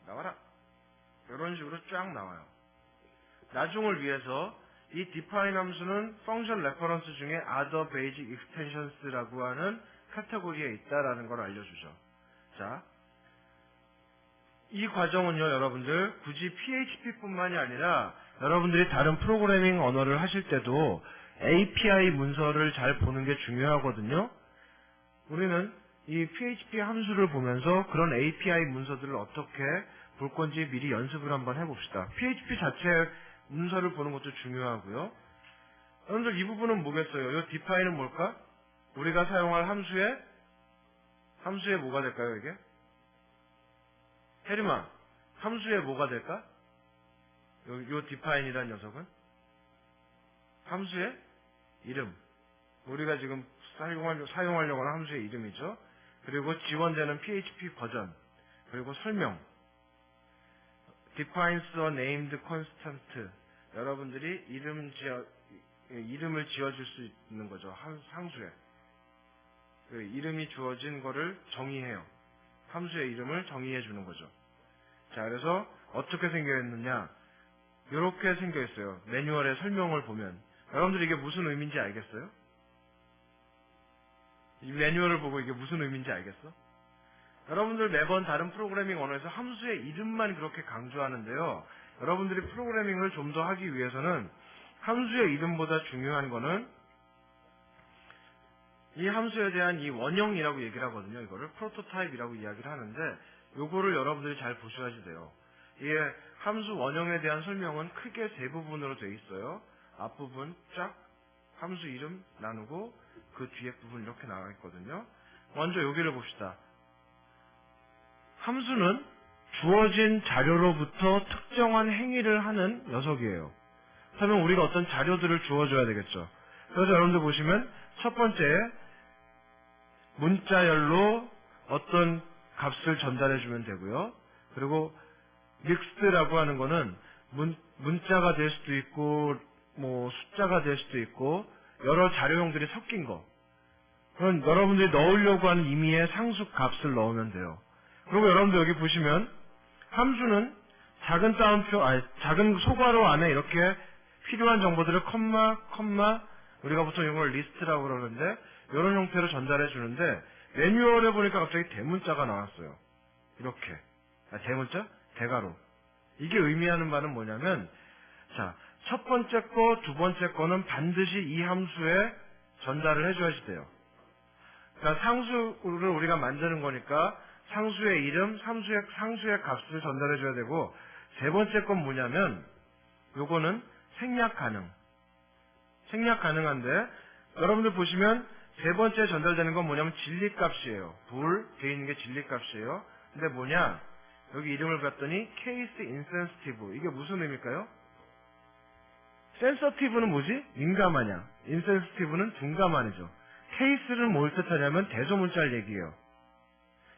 나와라. 이런 식으로 쫙 나와요. 나중을 위해서 이 define 함수는 function reference 중에 other basic extentions라고 하는 카테고리에 있다라는 걸 알려주죠. 자, 이 과정은요, 여러분들 굳이 PHP뿐만이 아니라 여러분들이 다른 프로그래밍 언어를 하실 때도 API 문서를 잘 보는 게 중요하거든요. 우리는 이 PHP 함수를 보면서 그런 API 문서들을 어떻게 볼 건지 미리 연습을 한번 해봅시다. PHP 자체 문서를 보는 것도 중요하고요. 여러분들 이 부분은 뭐겠어요? 이 define은 뭘까? 우리가 사용할 함수에 뭐가 될까요, 이게? 혜림아, 함수에 뭐가 될까? 요 define이라는 녀석은? 함수의 이름. 우리가 지금 사용하려고 하는 함수의 이름이죠. 그리고 지원되는 PHP 버전. 그리고 설명. defines a named constant. 여러분들이 이름을 지어줄 수 있는 거죠. 상수에. 그 이름이 주어진 거를 정의해요. 함수의 이름을 정의해 주는 거죠. 자, 그래서 어떻게 생겨 있느냐? 이렇게 생겨 있어요. 매뉴얼의 설명을 보면. 여러분들 이게 무슨 의미인지 알겠어요? 이 매뉴얼을 보고 이게 무슨 의미인지 알겠어? 여러분들 매번 다른 프로그래밍 언어에서 함수의 이름만 그렇게 강조하는데요. 여러분들이 프로그래밍을 좀 더 하기 위해서는 함수의 이름보다 중요한 거는 이 함수에 대한 이 원형이라고 얘기를 하거든요. 이거를 프로토타입이라고 이야기를 하는데 요거를 여러분들이 잘 보셔야지 돼요. 이게 함수 원형에 대한 설명은 크게 세 부분으로 되어 있어요. 앞부분 쫙 함수 이름 나누고 그 뒤에 부분 이렇게 나와 있거든요. 먼저 여기를 봅시다. 함수는 주어진 자료로부터 특정한 행위를 하는 녀석이에요. 그러면 우리가 어떤 자료들을 주어줘야 되겠죠. 그래서 여러분들 보시면 첫 번째 문자열로 어떤 값을 전달해주면 되고요. 그리고 mixed라고 하는 거는 문자가 될 수도 있고 뭐 숫자가 될 수도 있고 여러 자료형들이 섞인 거. 그럼 여러분들이 넣으려고 하는 의미의 상수 값을 넣으면 돼요. 그리고 여러분들 여기 보시면 함수는 작은 소괄호 안에 이렇게 필요한 정보들을 콤마 우리가 보통 이걸 리스트라고 그러는데 이런 형태로 전달해 주는데 매뉴얼에 보니까 갑자기 대문자가 나왔어요. 이렇게. 대문자? 대괄호. 이게 의미하는 바는 뭐냐면 자, 첫 번째 거, 두 번째 거는 반드시 이 함수에 전달을 해줘야지 돼요. 그러니까 상수를 우리가 만드는 거니까 상수의 이름, 상수의 값을 전달해줘야 되고 세 번째 건 뭐냐면 요거는 생략 가능한데 여러분들 보시면 세 번째 전달되는 건 뭐냐면 진리값이에요. 되어 있는 게 진리값이에요. 근데 뭐냐? 여기 이름을 봤더니 case insensitive. 이게 무슨 의미일까요? sensitive는 뭐지? 민감하냐? insensitive는 둔감하죠. case는 뭘 뜻하냐면 대소문자를 얘기해요.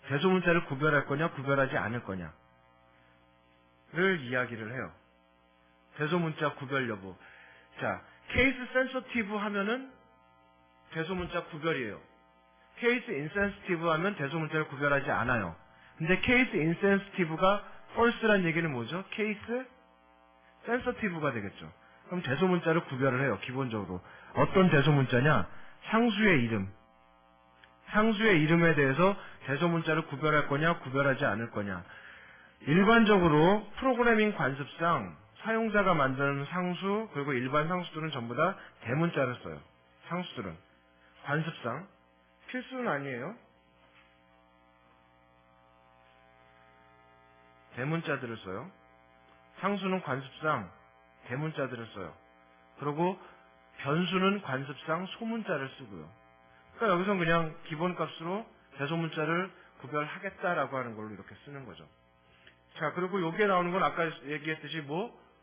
대소문자를 구별할 거냐, 구별하지 않을 거냐를 이야기를 해요. 대소문자 구별 여부. 자, case sensitive 하면은 대소문자 구별이에요. case insensitive 하면 대소문자를 구별하지 않아요. 근데 case insensitive가 false란 얘기는 뭐죠? case sensitive가 되겠죠. 그럼 대소문자를 구별을 해요. 기본적으로. 어떤 대소문자냐? 상수의 이름. 상수의 이름에 대해서 대소문자를 구별할 거냐, 구별하지 않을 거냐. 일반적으로 프로그래밍 관습상 사용자가 만드는 상수, 그리고 일반 상수들은 전부 다 대문자를 써요. 상수들은. 관습상. 필수는 아니에요. 대문자들을 써요. 상수는 관습상 대문자들을 써요. 그리고 변수는 관습상 소문자를 쓰고요. 그러니까 여기서 그냥 기본값으로 대소문자를 구별하겠다라고 하는 걸로 이렇게 쓰는 거죠. 자, 그리고 여기에 나오는 건 아까 얘기했듯이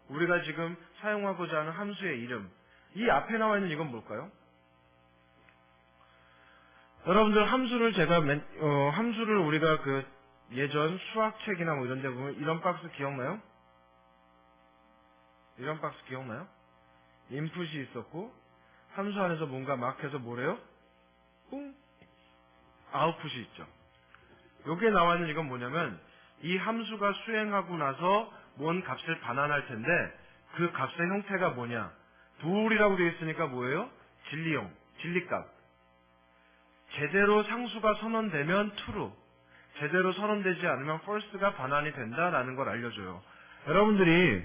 우리가 지금 사용하고자 하는 함수의 이름. 이 앞에 나와 있는 이건 뭘까요? 여러분들 함수를 함수를 우리가 예전 수학책이나 이런 데 보면 이런 박스 기억나요? 이런 박스 기억나요? 인풋이 있었고 함수 안에서 뭔가 막 해서 뭐래요? 뿡! 아웃풋이 있죠. 여기에 나와 있는 이건 뭐냐면 이 함수가 수행하고 나서 뭔 값을 반환할 텐데 그 값의 형태가 뭐냐? bool이라고 되어 있으니까 뭐예요? 진리형, 진리값. 제대로 상수가 선언되면 true, 제대로 선언되지 않으면 false가 반환이 된다라는 걸 알려줘요. 여러분들이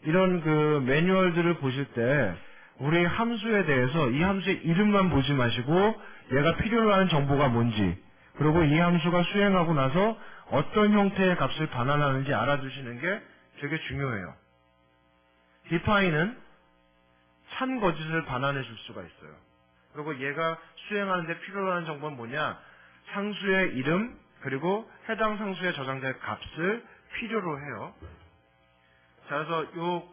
이런 매뉴얼들을 보실 때 우리 함수에 대해서 이 함수의 이름만 보지 마시고 얘가 필요로 하는 정보가 뭔지, 그리고 이 함수가 수행하고 나서 어떤 형태의 값을 반환하는지 알아두시는 게 되게 중요해요. define은 참거짓을 반환해 줄 수가 있어요. 그리고 얘가 수행하는데 필요로 하는 정보는 뭐냐? 상수의 이름, 그리고 해당 상수에 저장될 값을 필요로 해요. 자, 그래서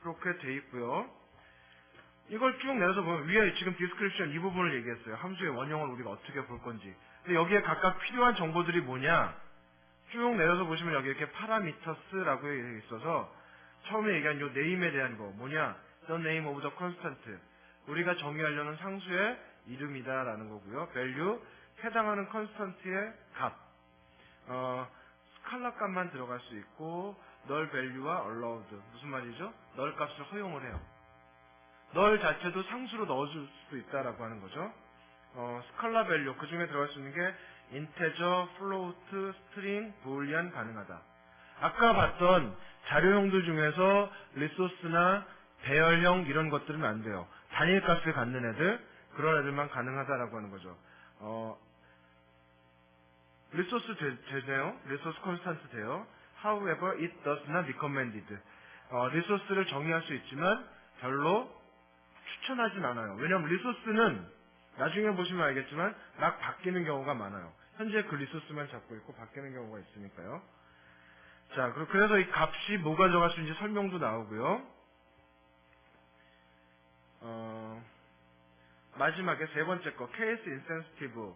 이렇게 돼 있고요. 이걸 쭉 내려서 보면 위에 지금 description 이 부분을 얘기했어요. 함수의 원형을 우리가 어떻게 볼 건지. 근데 여기에 각각 필요한 정보들이 뭐냐? 쭉 내려서 보시면 여기 이렇게 parameters라고 있어서 처음에 얘기한 요 name에 대한 거 뭐냐? The name of the constant. 우리가 정의하려는 상수의 이름이다라는 거고요. value, 해당하는 constant의 값. 스칼라 값만 들어갈 수 있고 null value와 allowed. 무슨 말이죠? null 값을 허용을 해요. null 자체도 상수로 넣어줄 수도 있다라고 하는 거죠. 스칼라 value, 그 중에 들어갈 수 있는 게 integer, float, string, boolean 가능하다. 아까 봤던 자료형들 중에서 리소스나 배열형 이런 것들은 안 돼요. 단일 값을 갖는 애들, 그런 애들만 가능하다라고 하는 거죠. 리소스 되네요. 리소스 컨스탄트 돼요. However, it does not recommended. 리소스를 정의할 수 있지만 별로 추천하진 않아요. 왜냐하면 리소스는 나중에 보시면 알겠지만 막 바뀌는 경우가 많아요. 현재 그 리소스만 잡고 있고 바뀌는 경우가 있으니까요. 자, 그래서 이 값이 뭐가 들어갈 수 있는지 설명도 나오고요. 마지막에 세 번째 거, case insensitive.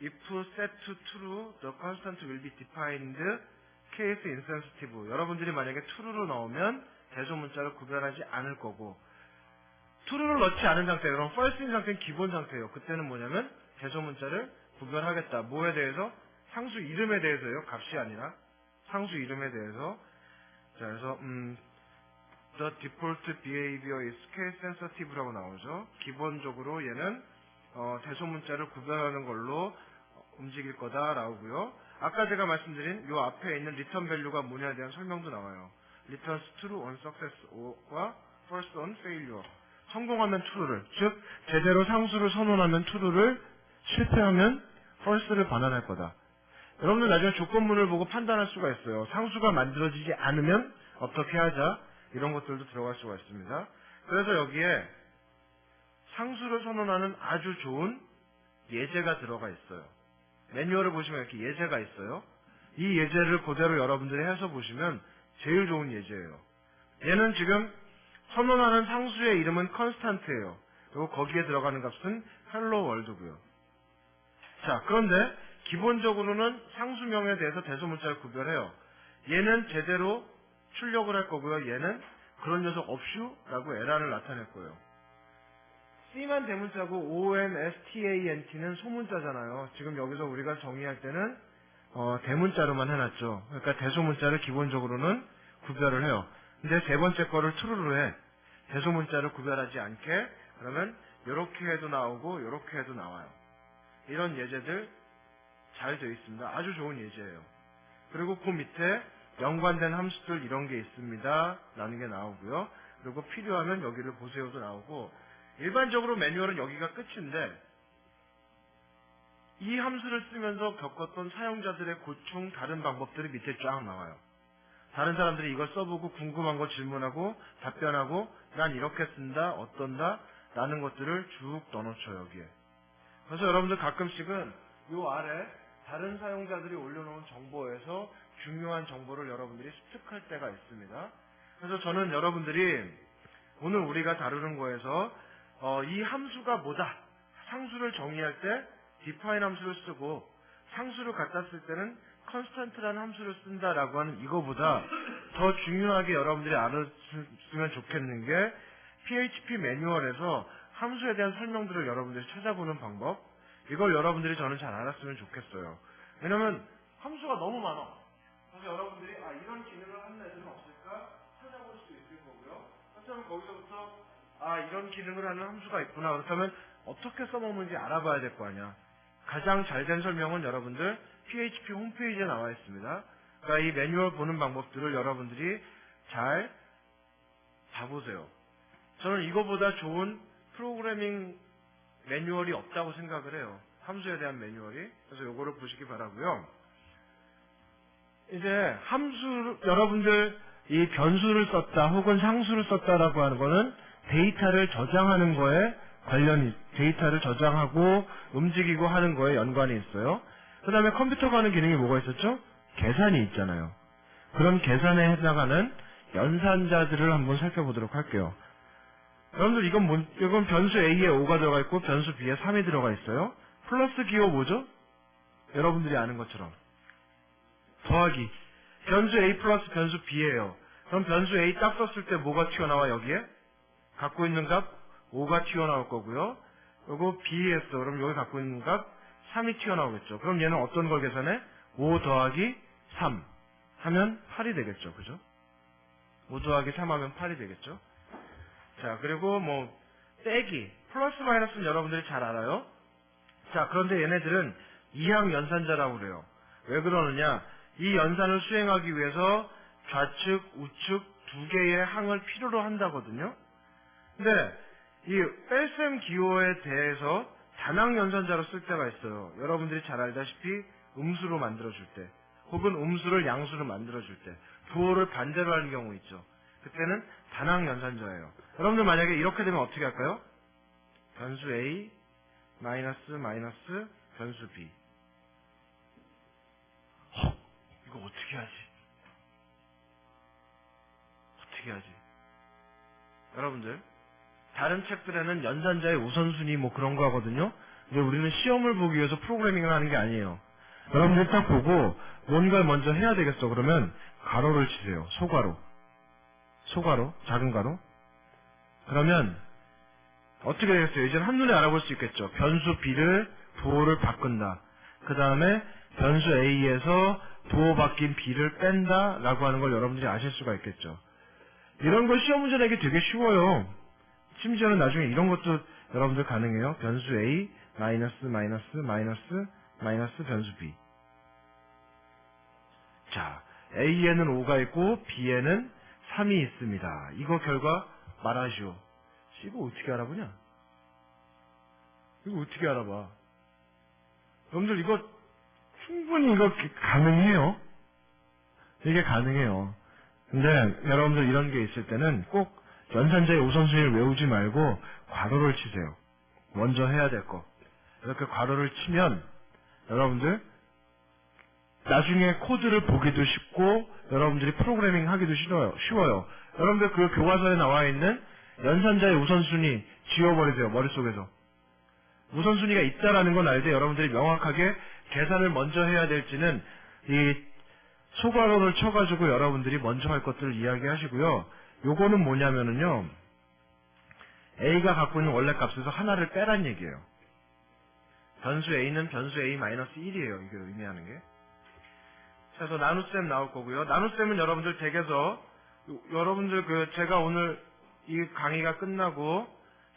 If set to true, the constant will be defined case insensitive. 여러분들이 만약에 true로 넣으면 대소문자를 구별하지 않을 거고, true를 넣지 않은 상태, 그럼 false인 상태는 기본 상태예요. 그때는 뭐냐면 대소문자를 구별하겠다. 뭐에 대해서? 상수 이름에 대해서요. 값이 아니라 상수 이름에 대해서. 자, 그래서 the default behavior is case sensitive라고 나오죠. 기본적으로 얘는 대소문자를 구별하는 걸로 움직일 거다라고요. 아까 제가 말씀드린 요 앞에 있는 return value가 뭐냐에 대한 설명도 나와요. returns true on success와 false on failure. 성공하면 true를, 즉 제대로 상수를 선언하면 true를, 실패하면 false를 반환할 거다. 여러분들 나중에 조건문을 보고 판단할 수가 있어요. 상수가 만들어지지 않으면 어떻게 하자, 이런 것들도 들어갈 수가 있습니다. 그래서 여기에 상수를 선언하는 아주 좋은 예제가 들어가 있어요. 매뉴얼을 보시면 이렇게 예제가 있어요. 이 예제를 그대로 여러분들이 해서 보시면 제일 좋은 예제예요. 얘는 지금 선언하는 상수의 이름은 constant예요. 그리고 거기에 들어가는 값은 hello world고요. 자, 그런데 기본적으로는 상수명에 대해서 대소문자를 구별해요. 얘는 제대로 출력을 할 거고요. 얘는 그런 녀석 없슈라고 에러를 나타낼 거예요. C만 대문자고 ONSTANT는 소문자잖아요. 지금 여기서 우리가 정의할 때는 대문자로만 해놨죠. 그러니까 대소문자를 기본적으로는 구별을 해요. 근데 세 번째 거를 true로 해. 대소 문자를 구별하지 않게 그러면 이렇게 해도 나오고 이렇게 해도 나와요. 이런 예제들 잘 되어 있습니다. 아주 좋은 예제예요. 그리고 그 밑에 연관된 함수들 이런 게 있습니다. 라는 게 나오고요. 그리고 필요하면 여기를 보세요도 나오고 일반적으로 매뉴얼은 여기가 끝인데 이 함수를 쓰면서 겪었던 사용자들의 고충, 다른 방법들이 밑에 쫙 나와요. 다른 사람들이 이걸 써보고 궁금한 거 질문하고 답변하고 난 이렇게 쓴다, 어떤다 라는 것들을 쭉 넣어놓죠 여기에. 그래서 여러분들 가끔씩은 요 아래 다른 사용자들이 올려놓은 정보에서 중요한 정보를 여러분들이 습득할 때가 있습니다. 그래서 저는 여러분들이 오늘 우리가 다루는 거에서 이 함수가 뭐다, 상수를 정의할 때 define 함수를 쓰고 상수를 갖다 쓸 때는 constant라는 함수를 쓴다라고 하는 이거보다 더 중요하게 여러분들이 알았으면 좋겠는 게 PHP 매뉴얼에서 함수에 대한 설명들을 여러분들이 찾아보는 방법, 이걸 여러분들이 저는 잘 알았으면 좋겠어요. 왜냐면 함수가 너무 많아. 그래서 여러분들이 이런 기능을 하는 애들은 없을까 찾아볼 수 있을 거고요. 그렇다면 거기서부터 이런 기능을 하는 함수가 있구나. 그렇다면 어떻게 써먹는지 알아봐야 될 거 아니야. 가장 잘된 설명은 여러분들 PHP 홈페이지에 나와 있습니다. 그러니까 이 매뉴얼 보는 방법들을 여러분들이 잘 봐보세요. 저는 이거보다 좋은 프로그래밍 매뉴얼이 없다고 생각을 해요. 함수에 대한 매뉴얼이. 그래서 요거를 보시기 바라고요. 이제 여러분들 이 변수를 썼다 혹은 상수를 썼다라고 하는 거는 데이터를 저장하는 거에 데이터를 저장하고 움직이고 하는 거에 연관이 있어요. 그 다음에 컴퓨터가 하는 기능이 뭐가 있었죠? 계산이 있잖아요. 그런 계산에 해당하는 연산자들을 한번 살펴보도록 할게요. 여러분들 이건 변수 A에 5가 들어가 있고 변수 B에 3이 들어가 있어요. 플러스 기호 뭐죠? 여러분들이 아는 것처럼 더하기 변수 A 플러스 변수 B예요. 그럼 변수 A 딱 썼을 때 뭐가 튀어나와 여기에? 갖고 있는 값 5가 튀어나올 거고요. 요거 B에 써. 그럼 여기 갖고 있는 값 3이 튀어나오겠죠. 그럼 얘는 어떤 걸 계산해? 5 더하기 3 하면 8이 되겠죠. 그죠? 5 더하기 3 하면 8이 되겠죠. 자, 그리고 빼기, 플러스 마이너스는 여러분들이 잘 알아요. 자, 그런데 얘네들은 이항 연산자라고 그래요. 왜 그러느냐? 이 연산을 수행하기 위해서 좌측, 우측 두 개의 항을 필요로 한다거든요. 근데 이 뺄셈 기호에 대해서 단항 연산자로 쓸 때가 있어요. 여러분들이 잘 알다시피 음수로 만들어줄 때, 혹은 음수를 양수로 만들어줄 때, 부호를 반대로 하는 경우 있죠. 그때는 단항 연산자예요. 여러분들 만약에 이렇게 되면 어떻게 할까요? 변수 A, 마이너스, 변수 B. 이거 어떻게 하지? 여러분들, 다른 책들에는 연산자의 우선순위 그런 거 하거든요. 근데 우리는 시험을 보기 위해서 프로그래밍을 하는 게 아니에요. 여러분들 딱 보고 뭔가 먼저 해야 되겠어. 그러면 가로를 치세요. 소가로, 작은 가로. 그러면 어떻게 되겠어요? 이제 한눈에 알아볼 수 있겠죠. 변수 B를 부호를 바꾼다. 그 다음에 변수 A에서 부호 바뀐 B를 뺀다 라고 하는 걸 여러분들이 아실 수가 있겠죠. 이런 걸 시험 문제 내기 되게 쉬워요. 심지어는 나중에 이런 것도 여러분들 가능해요. 변수 A, 마이너스 변수 B. 자, A에는 5가 있고 B에는 3이 있습니다. 이거 결과 말하시오. 이거 어떻게 알아보냐? 이거 어떻게 알아봐? 여러분들 이거 충분히 가능해요. 이게 가능해요. 근데 여러분들 이런 게 있을 때는 꼭 연산자의 우선순위를 외우지 말고 괄호를 치세요. 먼저 해야 될 거. 이렇게 괄호를 치면 여러분들 나중에 코드를 보기도 쉽고 여러분들이 프로그래밍 하기도 쉬워요. 여러분들 그 교과서에 나와 있는 연산자의 우선순위 지워버리세요. 머릿속에서. 우선순위가 있다라는 건 알되 여러분들이 명확하게 계산을 먼저 해야 될지는 이 소괄호를 쳐가지고 여러분들이 먼저 할 것들을 이야기하시고요. 요거는 뭐냐면은요. A가 갖고 있는 원래 값에서 하나를 빼란 얘기예요. 변수 A는 변수 A-1이에요. 이게 의미하는 게. 그래서 나눗셈 나올 거고요. 나눗셈은 여러분들 댁에서 여러분들 제가 오늘 이 강의가 끝나고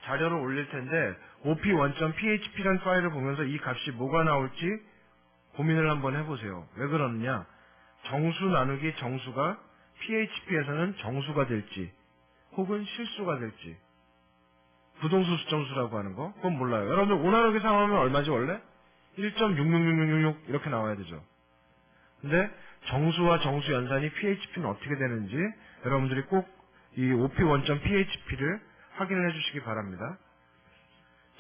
자료를 올릴 텐데 op1.php라는 파일을 보면서 이 값이 뭐가 나올지 고민을 한번 해보세요. 왜 그러느냐? 정수 나누기 정수가 php에서는 정수가 될지 혹은 실수가 될지, 부동수 수정수라고 하는 거 그건 몰라요. 여러분들 5 나누기 3 하면 얼마지 원래? 1.66666 이렇게 나와야 되죠. 근데 정수와 정수 연산이 php는 어떻게 되는지 여러분들이 꼭 이 op1.php를 확인을 해주시기 바랍니다.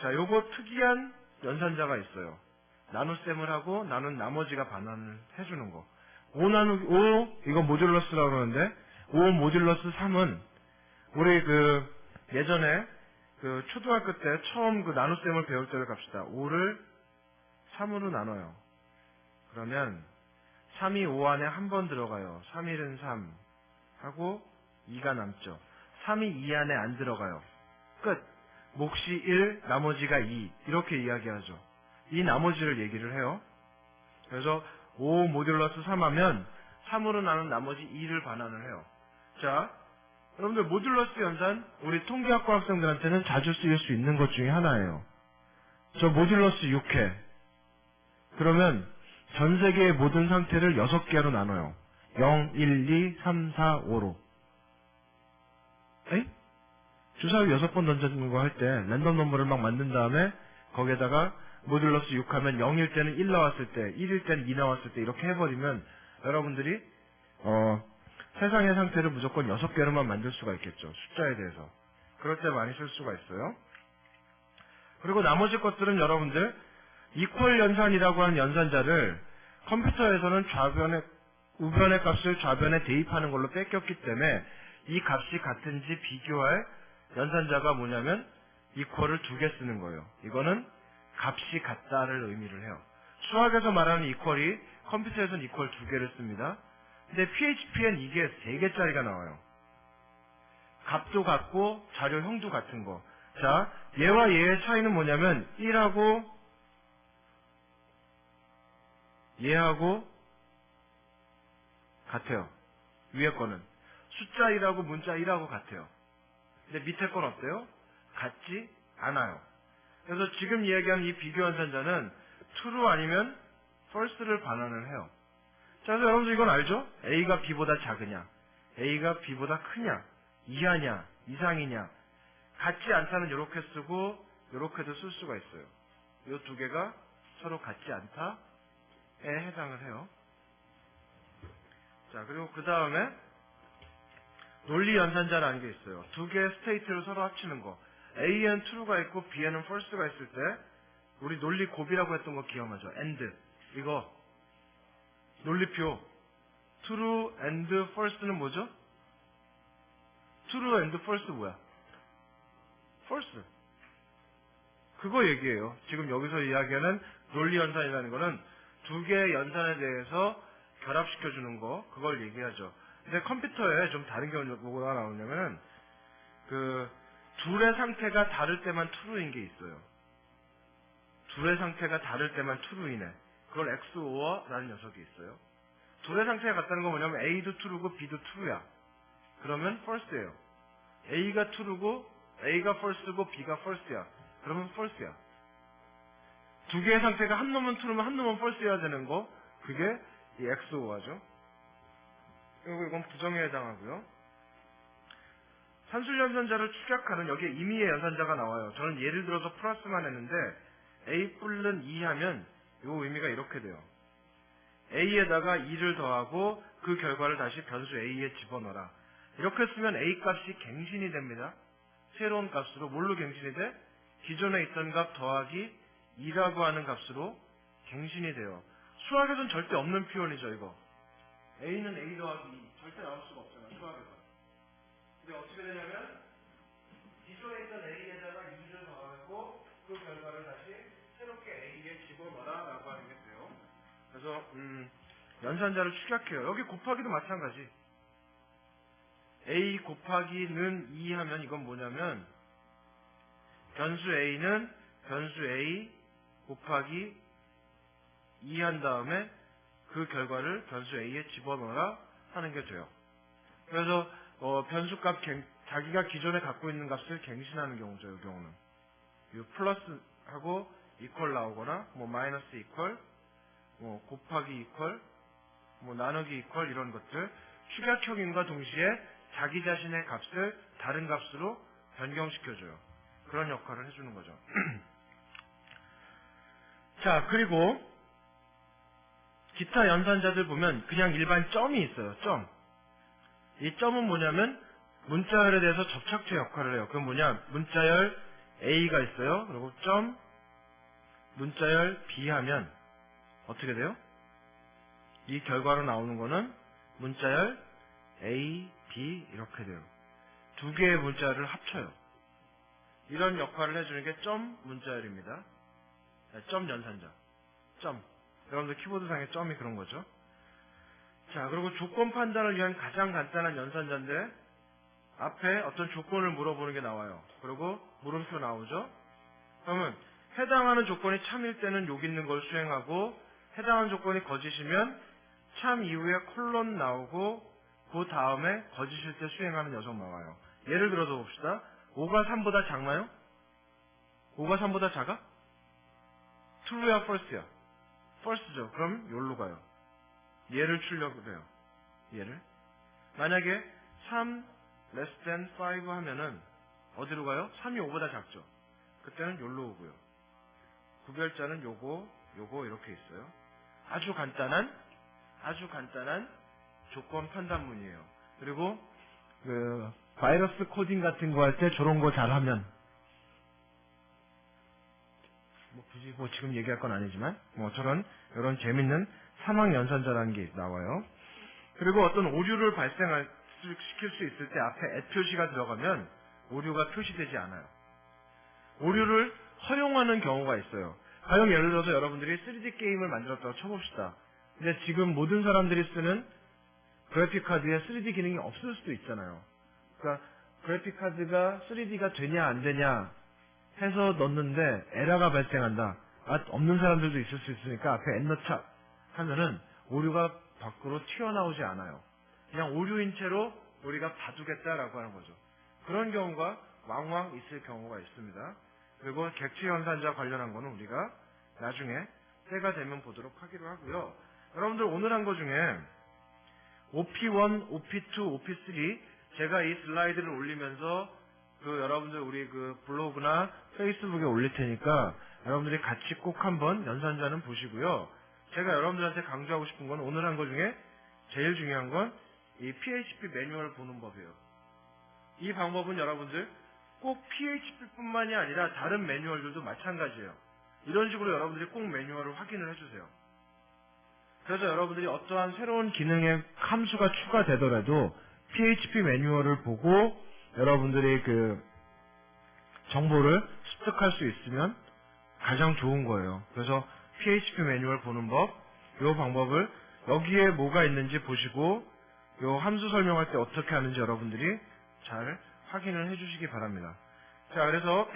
자, 요거 특이한 연산자가 있어요. 나눗셈을 하고 나눈 나머지가 반환을 해주는 거. 5 나누기 5 이거 모듈러스라고 그러는데 5 모듈러스 3은 우리 예전에 초등학교 때 처음 나눗셈을 배울 때를 갑시다. 5를 3으로 나눠요. 그러면 3이 5 안에 한 번 들어가요. 3, 1은 3 하고 2가 남죠. 3이 2 안에 안 들어가요. 끝. 몫이 1, 나머지가 2 이렇게 이야기하죠. 이 나머지를 얘기를 해요. 그래서 5 모듈러스 3 하면 3으로 나눈 나머지 2를 반환을 해요. 자, 여러분들 모듈러스 연산 우리 통계학과 학생들한테는 자주 쓰일 수 있는 것 중에 하나예요. 저 모듈러스 6회. 그러면 전 세계의 모든 상태를 6개로 나눠요. 0, 1, 2, 3, 4, 5로. 에이? 주사위 6번 던져주는 거 할 때 랜덤 넘버를 막 만든 다음에 거기에다가 모듈러스 6 하면 0일 때는 1 나왔을 때, 1일 때는 2 나왔을 때 이렇게 해버리면 여러분들이 세상의 상태를 무조건 6개로만 만들 수가 있겠죠. 숫자에 대해서. 그럴 때 많이 쓸 수가 있어요. 그리고 나머지 것들은 여러분들 이퀄 연산이라고 하는 연산자를 컴퓨터에서는 우변의 값을 좌변에 대입하는 걸로 뺏겼기 때문에 이 값이 같은지 비교할 연산자가 뭐냐면 이퀄을 2개 쓰는 거예요. 이거는 값이 같다를 의미를 해요. 수학에서 말하는 이퀄이 컴퓨터에서는 이퀄 2개를 씁니다. 근데 PHP엔 이게 3개짜리가 나와요. 값도 같고 자료형도 같은 거. 자, 얘와 얘의 차이는 뭐냐면 1하고 얘하고 같아요. 위에 거는 숫자 1하고 문자 1하고 같아요. 근데 밑에 건 어때요? 같지 않아요. 그래서 지금 이야기하는 이 비교 연산자는 true 아니면 false를 반환을 해요. 자, 그래서 여러분들 이건 알죠? A가 B보다 작으냐, A가 B보다 크냐, 이하냐, 이상이냐, 같지 않다는 이렇게 쓰고 이렇게도 쓸 수가 있어요. 이 2개가 서로 같지 않다에 해당을 해요. 자, 그리고 그 다음에 논리 연산자라는 게 있어요. 2개의 스테이트를 서로 합치는 거. A에는 true가 있고 B에는 false가 있을 때 우리 논리 곱이라고 했던 거 기억나죠? and. 이거 논리표. true and false는 뭐죠? true and false 뭐야? false. 그거 얘기해요. 지금 여기서 이야기하는 논리 연산이라는 거는 2개의 연산에 대해서 결합시켜주는 거, 그걸 얘기하죠. 근데 컴퓨터에 좀 다른 게 뭐가 나오냐면은 둘의 상태가 다를 때만 true인 게 있어요. 둘의 상태가 다를 때만 true이네. 그걸 XOR라는 녀석이 있어요. 둘의 상태가 같다는 건 뭐냐면 A도 true고 B도 true야. 그러면 false예요. A가 true고 A가 false고 B가 false야. 그러면 false야. 2개의 상태가 한 놈은 true면 한 놈은 false여야 되는 거, 그게 이 XOR죠. 그리고 이건 부정에 해당하고요. 산술 연산자를 축약하는 여기에 임의의 연산자가 나와요. 저는 예를 들어서 플러스만 했는데 A 뿔른 2 하면 이 의미가 이렇게 돼요. A에다가 2를 더하고 그 결과를 다시 변수 A에 집어넣어라. 이렇게 쓰면 A 값이 갱신이 됩니다. 새로운 값으로. 뭘로 갱신이 돼? 기존에 있던 값 더하기 2라고 하는 값으로 갱신이 돼요. 수학에서는 절대 없는 표현이죠, 이거. A는 A 더하기 2. 절대 나올 수가 없잖아, 수학에서. 근데 어떻게 되냐면 기존에 있던 A에다가 2를 더하고 그 결과를 다시 새롭게 A에 집어넣어라 라고 하는 게 돼요. 그래서 연산자를 축약해요. 여기 곱하기도 마찬가지. A 곱하기는 2 하면 이건 뭐냐면 변수 A는 변수 A 곱하기 2 한 다음에 그 결과를 변수 A에 집어넣어라 하는 게 돼요. 그래서 변수값 자기가 기존에 갖고 있는 값을 갱신하는 경우죠. 이 경우는 이 플러스하고 이퀄 나오거나 뭐 마이너스 이퀄, 뭐 곱하기 이퀄, 뭐 나누기 이퀄 이런 것들 축약형임과 동시에 자기 자신의 값을 다른 값으로 변경시켜줘요. 그런 역할을 해주는 거죠. 자, 그리고 기타 연산자들 보면 그냥 일반 점이 있어요. 점. 이 점은 뭐냐면 문자열에 대해서 접착제 역할을 해요. 그건 뭐냐? 문자열 A가 있어요. 그리고 점 문자열 B 하면 어떻게 돼요? 이 결과로 나오는 거는 문자열 A, B 이렇게 돼요. 두 개의 문자열을 합쳐요. 이런 역할을 해주는 게 점 문자열입니다. 점 연산자. 점. 여러분들 키보드상의 점이 그런 거죠. 자, 그리고 조건 판단을 위한 가장 간단한 연산자인데 앞에 어떤 조건을 물어보는 게 나와요. 그리고 물음표 나오죠. 그러면 해당하는 조건이 참일 때는 여기 있는 걸 수행하고 해당하는 조건이 거짓이면 참 이후에 콜론 나오고 그 다음에 거짓일 때 수행하는 녀석 나와요. 예를 들어서 봅시다. 5가 3보다 작나요? 5가 3보다 작아? true야 false야? false죠. 그럼 여기로 가요. 얘를 추려고 해요. 얘를. 만약에 3 less than 5 하면은 어디로 가요? 3이 5보다 작죠. 그때는 여기로 오고요. 구별자는 요거 이렇게 있어요. 아주 간단한 조건 판단문이에요. 그리고 그 바이러스 코딩 같은 거 할 때 저런 거 잘하면 뭐 굳이 뭐 지금 얘기할 건 아니지만 뭐 이런 재밌는 사망 연산자라는 게 나와요. 그리고 어떤 오류를 발생시킬 수 있을 때 앞에 표시가 들어가면 오류가 표시되지 않아요. 오류를 허용하는 경우가 있어요. 가령 예를 들어서 여러분들이 3D 게임을 만들었다고 쳐봅시다. 근데 지금 모든 사람들이 쓰는 그래픽카드에 3D 기능이 없을 수도 있잖아요. 그러니까 그래픽카드가 3D가 되냐 안 되냐 해서 넣는데 에러가 발생한다. 없는 사람들도 있을 수 있으니까 앞에 엔더차 하면은 오류가 밖으로 튀어나오지 않아요. 그냥 오류인 채로 우리가 봐두겠다라고 하는 거죠. 그런 경우가 왕왕 있을 경우가 있습니다. 그리고 객체 연산자 관련한 거는 우리가 나중에 때가 되면 보도록 하기로 하고요. 여러분들 오늘 한 거 중에 OP1, OP2, OP3 제가 이 슬라이드를 올리면서 여러분들 우리 블로그나 페이스북에 올릴 테니까 여러분들이 같이 꼭 한번 연산자는 보시고요. 제가 여러분들한테 강조하고 싶은 건 오늘 한 거 중에 제일 중요한 건 이 PHP 매뉴얼 보는 법이에요. 이 방법은 여러분들 꼭 PHP뿐만이 아니라 다른 매뉴얼들도 마찬가지예요. 이런 식으로 여러분들이 꼭 매뉴얼을 확인을 해주세요. 그래서 여러분들이 어떠한 새로운 기능의 함수가 추가되더라도 PHP 매뉴얼을 보고 여러분들이 정보를 습득할 수 있으면 가장 좋은 거예요. 그래서 PHP 매뉴얼 보는 법, 이 방법을 여기에 뭐가 있는지 보시고 이 함수 설명할 때 어떻게 하는지 여러분들이 잘 확인을 해주시기 바랍니다. 자, 그래서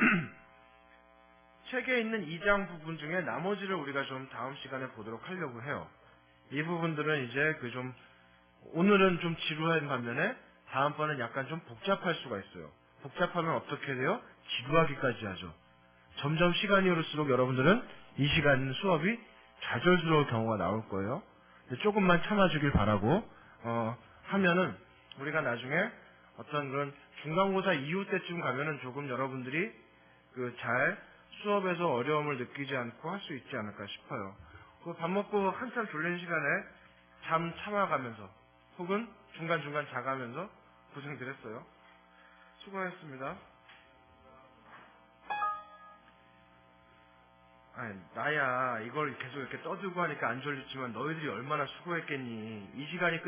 책에 있는 2장 부분 중에 나머지를 우리가 좀 다음 시간에 보도록 하려고 해요. 이 부분들은 이제 오늘은 좀 지루한 반면에 다음번은 약간 좀 복잡할 수가 있어요. 복잡하면 어떻게 돼요? 지루하기까지 하죠. 점점 시간이 흐를수록 여러분들은 이 시간 수업이 좌절스러울 경우가 나올 거예요. 조금만 참아주길 바라고 하면은 우리가 나중에 어떤 그런 중간고사 이후 때쯤 가면은 조금 여러분들이 잘 수업에서 어려움을 느끼지 않고 할 수 있지 않을까 싶어요. 밥 먹고 한참 졸린 시간에 잠 참아가면서 혹은 중간중간 자가면서 고생들 했어요. 수고하셨습니다. 아니, 나야 이걸 계속 이렇게 떠들고 하니까 안 졸리지만 너희들이 얼마나 수고했겠니. 이 시간이